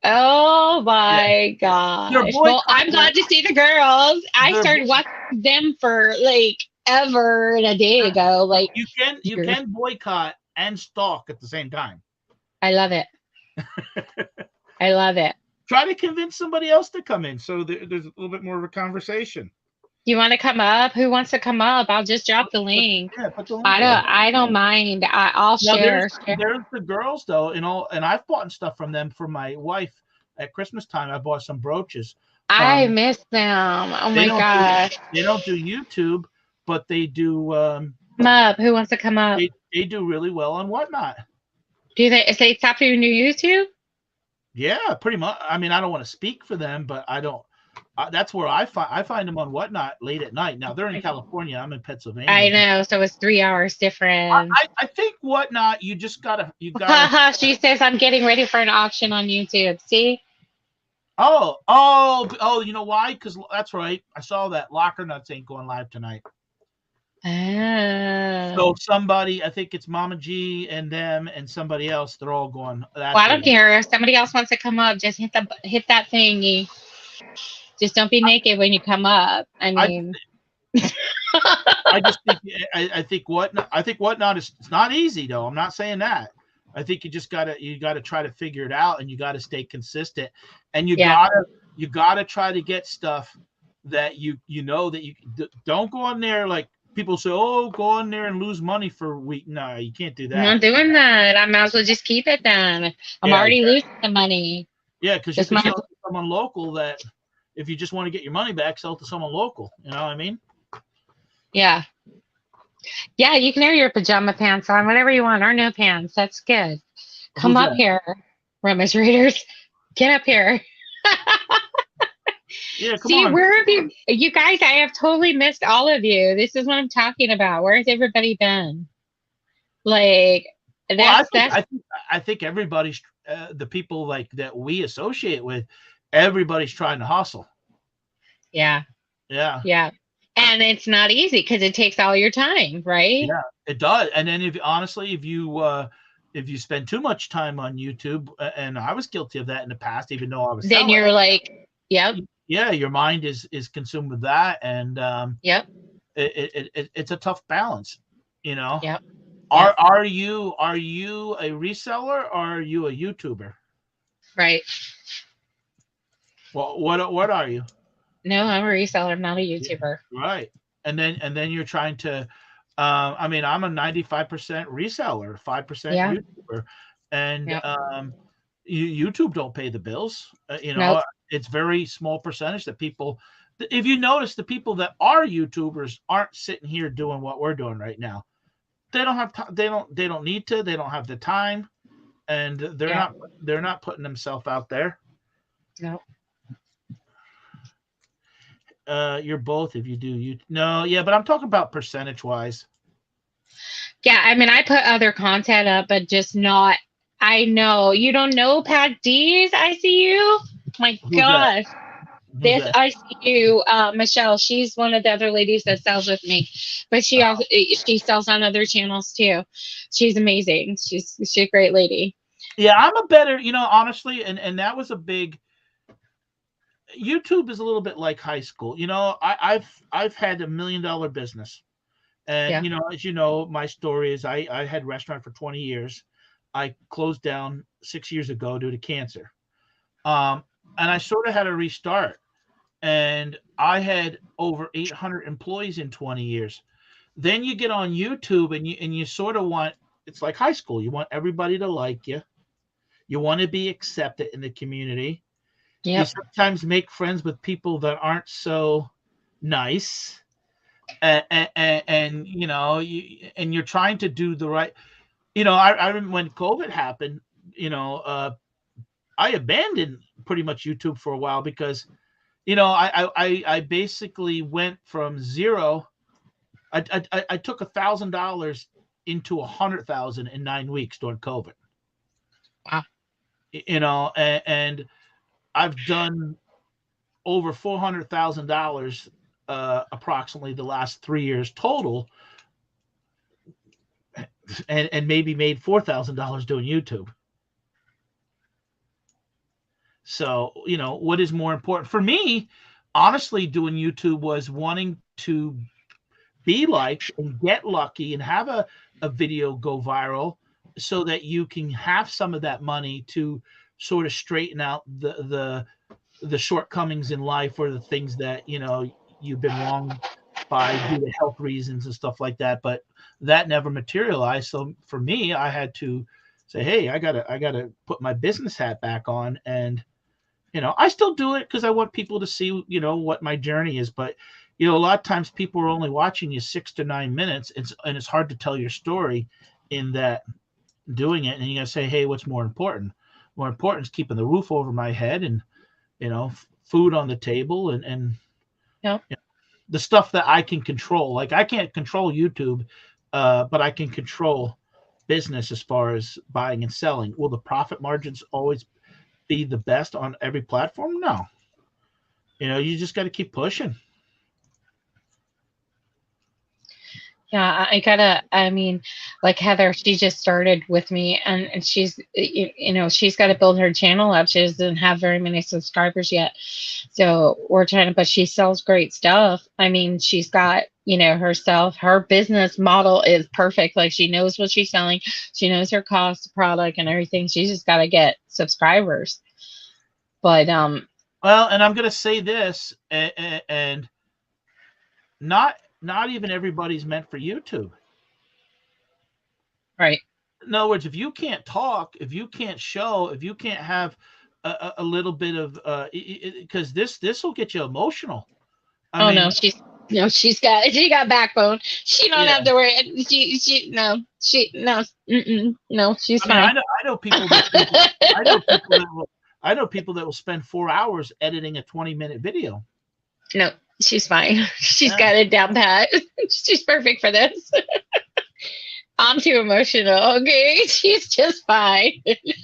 Oh Yeah, my they're gosh. Well, I'm boycotting. glad to see the girls. I They're started watching them for like ever and a day ago. Like, you can boycott and stalk at the same time. I love it. I love it. Try to convince somebody else to come in, so there's a little bit more of a conversation. You want to come up? Who wants to come up? I'll just drop the link. Yeah, put the link. I don't mind. I'll Now share. there's the girls though, and I've bought stuff from them for my wife at Christmas time. I bought some brooches. I miss them. Oh my gosh. They don't do YouTube, but they do. Come up. Who wants to come up? They do really well on Whatnot. Do they stop doing new YouTube? Yeah, pretty much. I mean, I don't want to speak for them, but I don't. That's where I find them on Whatnot late at night. Now they're in California. I'm in Pennsylvania. I know, so it's 3 hours different. I think Whatnot. You gotta. She says I'm getting ready for an auction on YouTube. See? Oh! You know why? Because that's right. I saw that Locker Nuts ain't going live tonight. Oh. So somebody, I think it's Mama G and them and somebody else, they're all going. Well, I don't care. If somebody else wants to come up, just hit that thingy. Just don't be naked when you come up. I mean, I just think I think Whatnot is, it's not easy though. I'm not saying that. I think you gotta try to figure it out, and you gotta stay consistent, and you gotta try to get stuff that you know that you don't go on there like. People say, "Oh, go on there and lose money for a week." No, you can't do that. I'm not doing that. I might as well just keep it then. I'm already losing the money. Yeah, because you can sell to someone local that if you just want to get your money back, sell to someone local. You know what I mean? Yeah. Yeah, you can have your pajama pants on, whatever you want, or no pants. That's good. Come up here, Rubbish Raiders. Get up here. Yeah, come See, on. where have you guys? I have totally missed all of you. This is what I'm talking about. Where has everybody been? Like, I think everybody's the people like that we associate with. Everybody's trying to hustle. Yeah. Yeah. Yeah. And it's not easy because it takes all your time, right? Yeah, it does. And then if you spend too much time on YouTube, and I was guilty of that in the past, even though I was then you're like, yep. Yeah, your mind is consumed with that, and yep. It's a tough balance, you know. Yep. Are you a reseller or are you a YouTuber? Right. Well, what are you? No, I'm a reseller. I'm not a YouTuber. Yeah, right. And then you're trying to. I mean, I'm a 95% reseller, 5% YouTuber, and YouTube don't pay the bills. Nope. It's very small percentage that people. If you notice, the people that are YouTubers aren't sitting here doing what we're doing right now. They don't have they don't need to. They don't have the time, and they're not putting themselves out there. No. You're both if you do but I'm talking about percentage wise. Yeah, I mean I put other content up, but just not. I know you don't know Pat D's. I see you. My gosh. Who's This that? I see you, Michelle. She's one of the other ladies that sells with me, but she also she sells on other channels too. She's amazing. She's a great lady. Yeah, I'm a better, honestly, and that was a big. YouTube is a little bit like high school. I've had $1 million business, and Yeah. as you know, my story is I had a restaurant for 20 years. I closed down 6 years ago due to cancer, um, and I sort of had to restart. And I had over 800 employees in 20 years. Then you get on YouTube and you sort of want, it's like high school. You want everybody to like you. You want to be accepted in the community. You Yep. sometimes make friends with people that aren't so nice, and you're trying to do the right. I remember when COVID happened. I abandoned pretty much YouTube for a while because I basically went from zero. I took $1,000 into 100,000 in 9 weeks during COVID. Wow. And I've done over $400,000 approximately the last 3 years total, and maybe made $4,000 doing YouTube. So what is more important for me? Honestly, doing YouTube was wanting to be liked and get lucky and have a video go viral so that you can have some of that money to sort of straighten out the shortcomings in life or the things that you've been wrong by due to health reasons and stuff like that. But that never materialized. So for me, I had to say, hey, I gotta put my business hat back on. And I still do it because I want people to see what my journey is. But a lot of times people are only watching you 6 to 9 minutes, and it's hard to tell your story in that doing it. And you gotta say, hey, what's more important? More important is keeping the roof over my head and food on the table, and Yep. the stuff that I can control. Like I can't control YouTube, but I can control business as far as buying and selling. Will the profit margins always be the best on every platform? No. You just got to keep pushing. Yeah, I mean, like Heather, she just started with me, and she's, she's got to build her channel up. She doesn't have very many subscribers yet. So we're trying to, but she sells great stuff. I mean, she's got, herself, her business model is perfect. Like she knows what she's selling. She knows her cost, product and everything. She's just got to get subscribers. But, Well, and I'm going to say this, and not even everybody's meant for YouTube. right. In other words, if you can't talk, if you can't show, if you can't have a little bit of, because this will get you emotional. I Oh no, mean, she got backbone. She don't yeah. have to worry. No, she's I mean, I fine. know I know people that I know people that will I know people that will spend 4 hours editing a 20-minute video. No, she's fine. She's Yeah. got it down pat. She's perfect for this. I'm too emotional. Okay, she's just fine. I think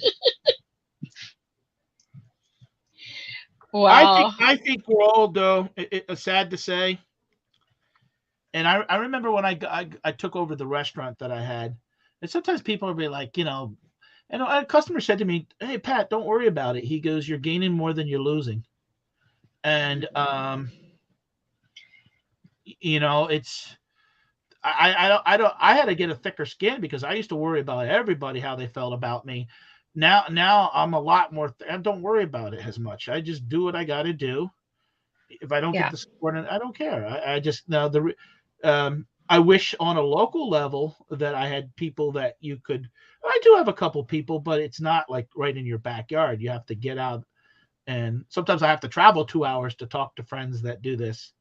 Wow. I think we're all though. It's sad to say, and I remember when I took over the restaurant that I had, and sometimes people will be like, and a customer said to me, "Hey Pat, don't worry about it." He goes, "You're gaining more than you're losing," and it's I had to get a thicker skin because I used to worry about everybody how they felt about me. Now I'm a lot more. I don't worry about it as much. I just do what I got to do. If I don't get Yeah. the support, I don't care. I just now I wish on a local level that I had people that you could. I do have a couple people, but it's not like right in your backyard. You have to get out, and sometimes I have to travel 2 hours to talk to friends that do this.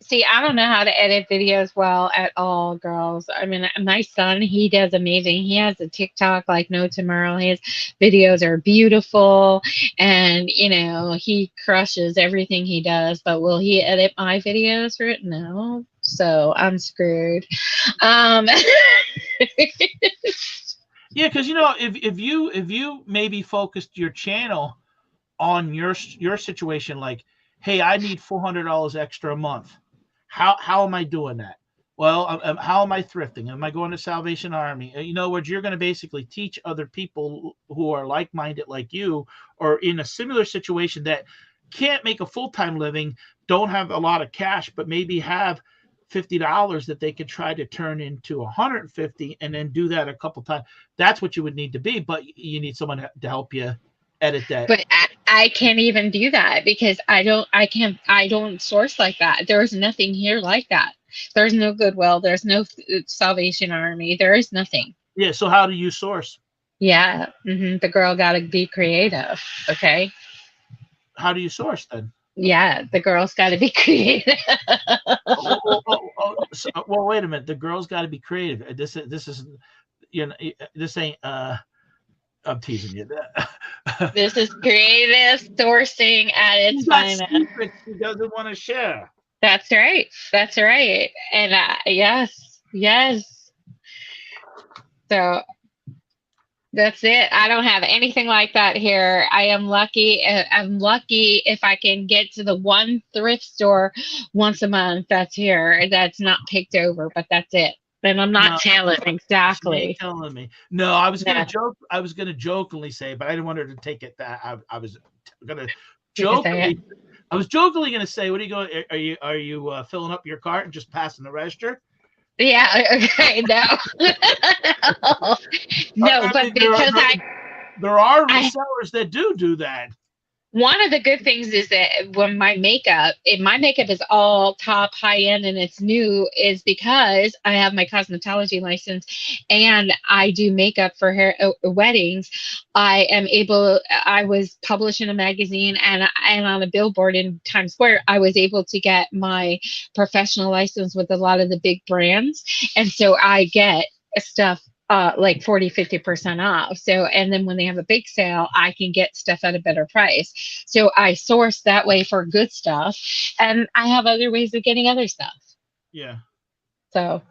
See, I don't know how to edit videos well at all, girls. I mean, my son, he does amazing. He has a TikTok like no tomorrow. His videos are beautiful and, he crushes everything he does. But will he edit my videos for it? No. So I'm screwed. Um, Yeah, because if you maybe focused your channel on your situation, like, hey, I need $400 extra a month. How am I doing that? Well, how am I thrifting? Am I going to Salvation Army? In other words, you're going to basically teach other people who are like-minded like you, or in a similar situation that can't make a full-time living, don't have a lot of cash, but maybe have $50 that they could try to turn into 150, and then do that a couple times. That's what you would need to be, but you need someone to help you edit that. But I can't even do that because I don't source like that. There's nothing here like that. There's no Goodwill. There's no Salvation Army. There is nothing. Yeah. So how do you source? Yeah. The girl got to be creative. Okay. How do you source then? Yeah. The girl's got to be creative. Well, wait a minute. The girl's got to be creative. This is, this ain't, I'm teasing you. This is creative sourcing at its finest. She doesn't want to share. That's right. That's right. And yes. So that's it. I don't have anything like that here. I am lucky. I'm lucky if I can get to the one thrift store once a month that's here. That's not picked over, but that's it. And I'm not telling exactly. Telling me. No, I was gonna joke. I was gonna jokingly say, but I didn't want her to take it that I was gonna jokingly. I was jokingly gonna say, "What are you going? Are you filling up your cart and just passing the register?" Yeah. Okay. No. No, but because there are resellers that do that. One of the good things is that when my makeup is all top high end and it's new, is because I have my cosmetology license and I do makeup for hair weddings. I was published in a magazine and on a billboard in Times Square. I was able to get my professional license with a lot of the big brands. And so I get stuff like 40-50% off. So, and then when they have a big sale, I can get stuff at a better price. So I source that way for good stuff, and I have other ways of getting other stuff. Yeah. So,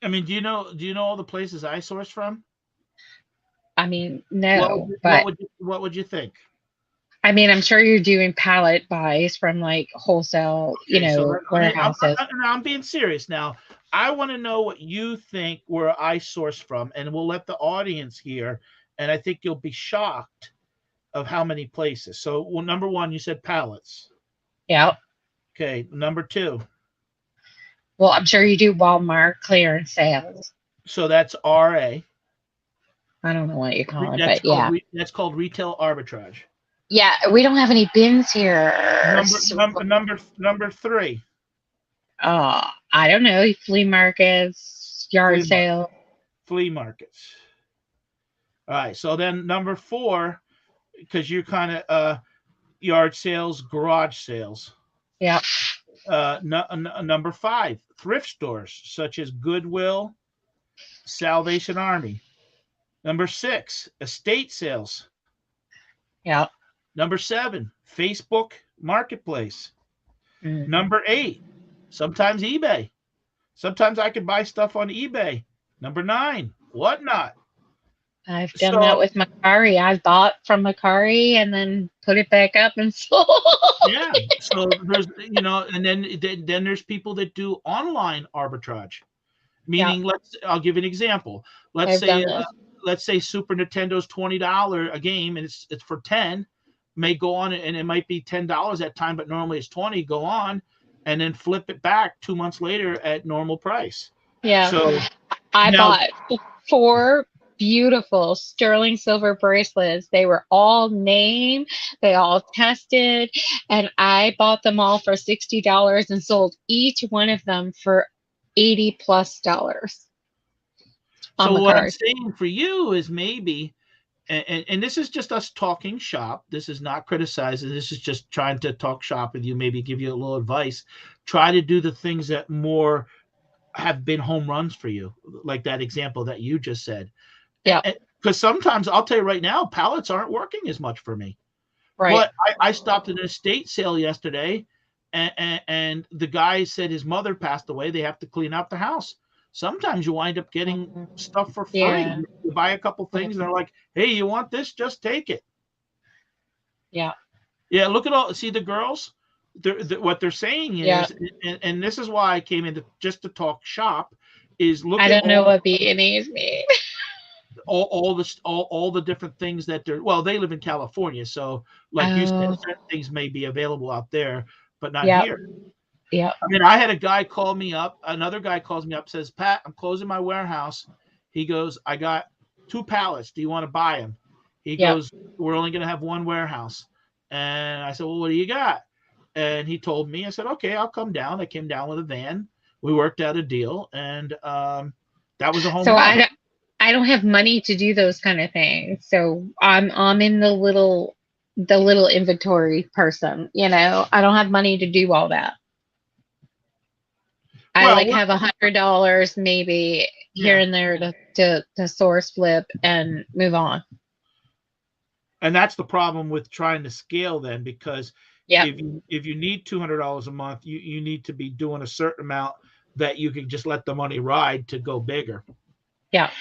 I mean, do you know all the places I source from? I mean, no, but what would you think? I mean, I'm sure you're doing pallet buys from like wholesale, warehouses. I'm being serious now. I want to know what you think where I source from, and we'll let the audience hear. And I think you'll be shocked of how many places. So, well, number one, you said pallets. Yeah. Okay. Number two. Well, I'm sure you do Walmart clearance sales. So that's RA. I don't know what you call it, but yeah. That's called retail arbitrage. Yeah, we don't have any bins here. Number three. Oh, I don't know. Flea markets, yard sales. Flea markets. All right. So then number four, because you're kind of yard sales, garage sales. Yeah. Number five, thrift stores such as Goodwill, Salvation Army. Number six, estate sales. Yeah. Number seven, Facebook Marketplace. Number eight, sometimes eBay. Sometimes I can buy stuff on eBay. Number nine, Whatnot. I've done that with Mercari. I bought from Mercari and then put it back up and sold. Yeah. So there's, and then there's people that do online arbitrage. Meaning, I'll give you an example. Let's say Super Nintendo's $20 a game and it's for 10. May go on and it might be $10 at time, but normally it's 20. Go on and then flip it back 2 months later at normal price. Yeah. So I bought 4 beautiful sterling silver bracelets. They were all named, they all tested, and I bought them all for $60 and sold each one of them for $80+. So what I'm saying for you is maybe, and this is just us talking shop. This is not criticizing. This is just trying to talk shop with you, maybe give you a little advice. Try to do the things that more have been home runs for you, like that example that you just said. Yeah. Because sometimes I'll tell you right now, pallets aren't working as much for me. Right. But I stopped at an estate sale yesterday, and the guy said his mother passed away. They have to clean out the house. Sometimes you wind up getting stuff for free. Yeah. You buy a couple things, and they're like, "Hey, you want this? Just take it." Yeah. Yeah, look at all. See the girls. What they're saying Yeah. is, and this is why I came into just to talk shop, is look I at don't know what Viennese mean. all the different things that they're. Well, they live in California, so like you said, Oh, certain things may be available out there, but not yep, here. yep, I mean, I had a guy call me up. Another guy calls me up, says, "Pat, I'm closing my warehouse." He goes, "I got 2 pallets. Do you want to buy them?" He yep. goes, "We're only going to have one warehouse." And I said, "Well, what do you got?" And he told me. I said, "Okay, I'll come down." I came down with a van. We worked out a deal, and that was a home So run. I don't have money to do those kind of things. So I'm in the little inventory person, you know. I don't have money to do all that. I Well, like have $100 maybe here yeah, and there to source flip and move on. and that's the problem with trying to scale then, because Yep. if you need $200 a month, you need to be doing a certain amount that you can just let the money ride to go bigger. Yeah.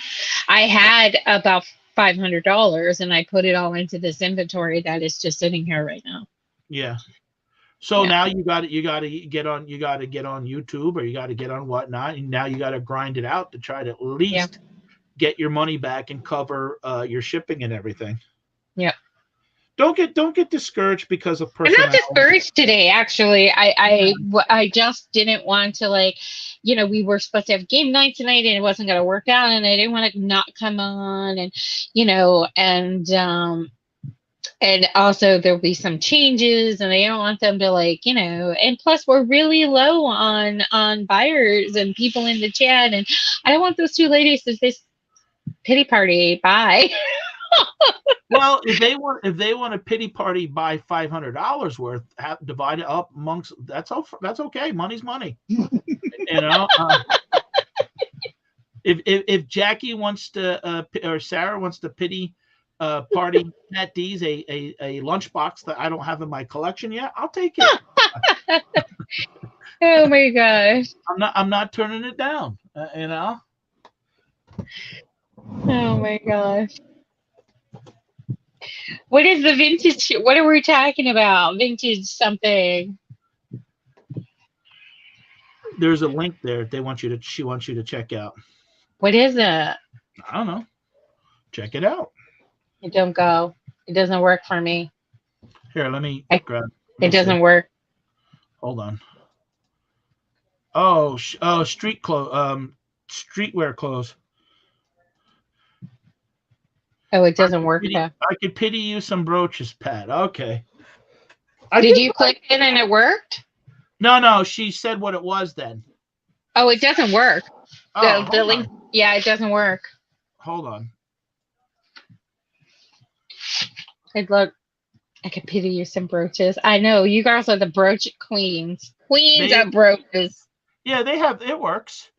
I had about $500 and I put it all into this inventory that is just sitting here right now. Yeah. So Yeah. now you got to get on YouTube, or you got to get on whatnot, and now you got to grind it out to try to at Yeah. least get your money back and cover your shipping and everything. Yeah. Don't get discouraged because of I'm not personality. discouraged today, actually. Yeah. I just didn't want to, like, we were supposed to have game night tonight and it wasn't going to work out and I didn't want to not come on and, and also there'll be some changes and I don't want them to, like, and plus we're really low on buyers and people in the chat and I don't want those two ladies to say pity party. Bye. Well, if they want a pity party, buy $500 worth, divide it up amongst. That's okay. Money's money. You know. If Jackie wants to or Sarah wants to pity party Matt D's a lunchbox that I don't have in my collection yet, I'll take it. Oh my gosh. I'm not turning it down. Oh my gosh. What is the vintage? What are we talking about? Vintage something. There's a link there. She wants you to check out. What is it? I don't know. Check it out. It don't go. It doesn't work for me. Here, let me I, grab. Let it me see. doesn't work. Hold on. Oh, streetwear clothes. Oh, it doesn't work. I could pity you some brooches, Pat. Okay. I Did did. you click it and it worked? No. She said what it was then. Oh, it doesn't work. Oh, The hold link. on. Yeah, it doesn't work. Hold on. It look. I could pity you some brooches. I know you girls are the brooch queens. Queens They of brooches. Yeah, they have it works.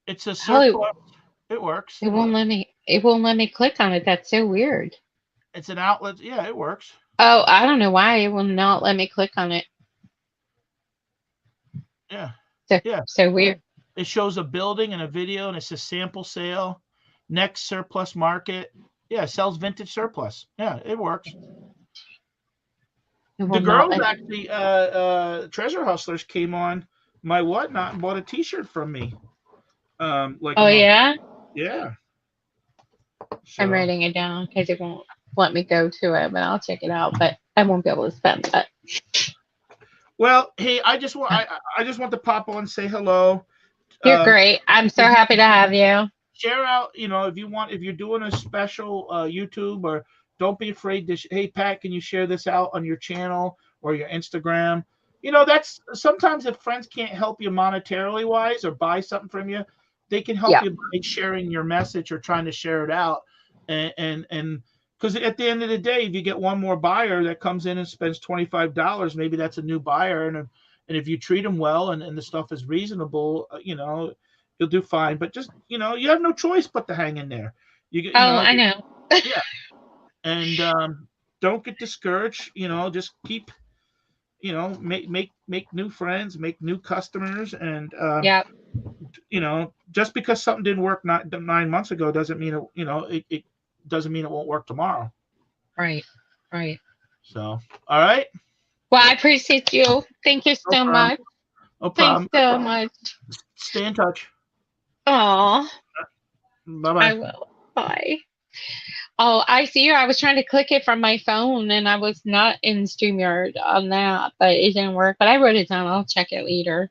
It's a Oh, surplus. It works. it won't let me. It won't let me click on it. That's so weird. It's an outlet. Yeah, it works. Oh, I don't know why it will not let me click on it. Yeah. So Yeah. so weird. It shows a building and a video, and it's a sample sale. Next surplus market. Yeah, sells vintage surplus. Yeah, it works. It The will not girls let. actually, Treasure Hustlers came on my whatnot and bought a T-shirt from me. Like a Oh month. yeah, Yeah. I'm So writing it down because it won't let me go to it, but I'll check it out. But I won't be able to spend that. well, hey, I just want to pop on and say hello. You're Um, great. I'm so if you happy to have you. share out, if you're doing a special YouTube, or don't be afraid to. Hey, Pat, can you share this out on your channel or your Instagram? That's sometimes if friends can't help you monetarily wise or buy something from you, they can help Yeah. you by sharing your message or trying to share it out. And because at the end of the day, if you get one more buyer that comes in and spends $25, maybe that's a new buyer, and if you treat them well and the stuff is reasonable, you'll do fine. But just you have no choice but to hang in there. Oh, I know. Yeah, and don't get discouraged. Just keep make new friends, make new customers, and Yeah. just because something didn't work 9 months ago doesn't mean it doesn't mean it won't work tomorrow. Right. Right. So, all right. Well, I appreciate you. Thank you No so problem. much. No Thanks problem. so much. Stay in touch. Oh, Bye I bye. will. Bye. Oh, I see you. I was trying to click it from my phone and I was not in StreamYard on that, but it didn't work. But I wrote it down. I'll check it later.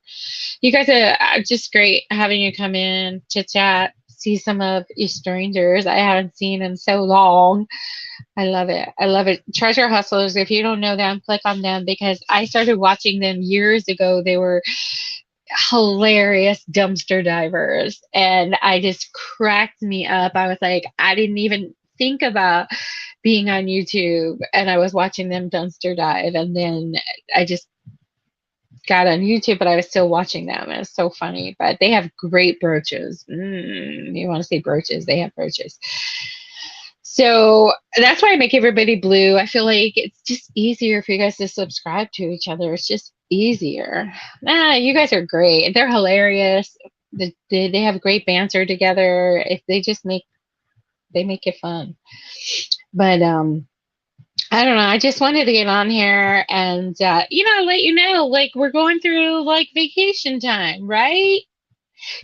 You guys are just great having you come in, chit chat, see some of you strangers I haven't seen in so long. I love it. I love it. Treasure Hustlers, if you don't know them, click on them because I started watching them years ago. They were hilarious dumpster divers and I just cracked me up. I was like, I didn't even think about being on YouTube and I was watching them dumpster dive and then I just got on YouTube, but I was still watching them. It's so funny. But they have great brooches. You want to say brooches? They have brooches. So that's why I make everybody blue. I feel like it's just easier for you guys to subscribe to each other. It's just easier. You guys are great. They're hilarious. They have great banter together. If they make it fun. But I don't know. I just wanted to get on here and let you know, like we're going through like vacation time, right?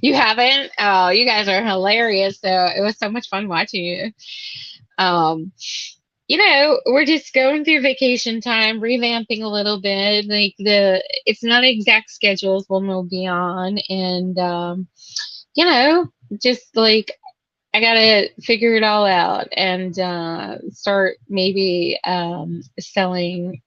You haven't? Oh, you guys are hilarious. So it was so much fun watching you. Um, we're just going through vacation time, revamping a little bit. Like it's not exact schedules when we'll be on, and just like I gotta figure it all out and start maybe selling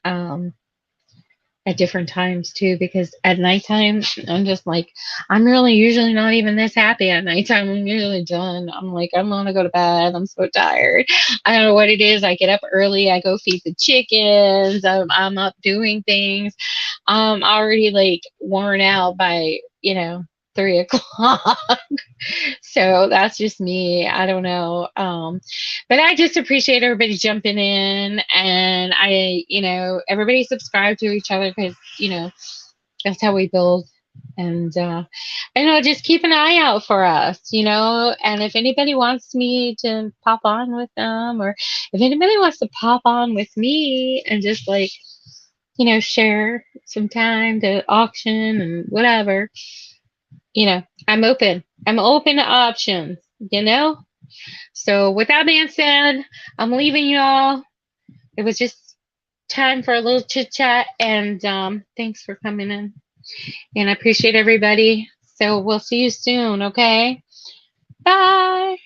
at different times too because at nighttime I'm just like I'm really usually not even this happy at nighttime. I'm usually done. I'm like I'm gonna go to bed. I'm so tired. I don't know what it is. I get up early. I go feed the chickens. I'm up doing things. I'm already like worn out by 3 o'clock. So that's just me. I don't know. But I just appreciate everybody jumping in and everybody subscribe to each other because, that's how we build. And, just keep an eye out for us, and if anybody wants me to pop on with them or if anybody wants to pop on with me and just like, share some time to auction and whatever, I'm open. I'm open to options. So with that being said, I'm leaving y'all. It was just time for a little chit chat and thanks for coming in. And I appreciate everybody. So we'll see you soon, okay? Bye.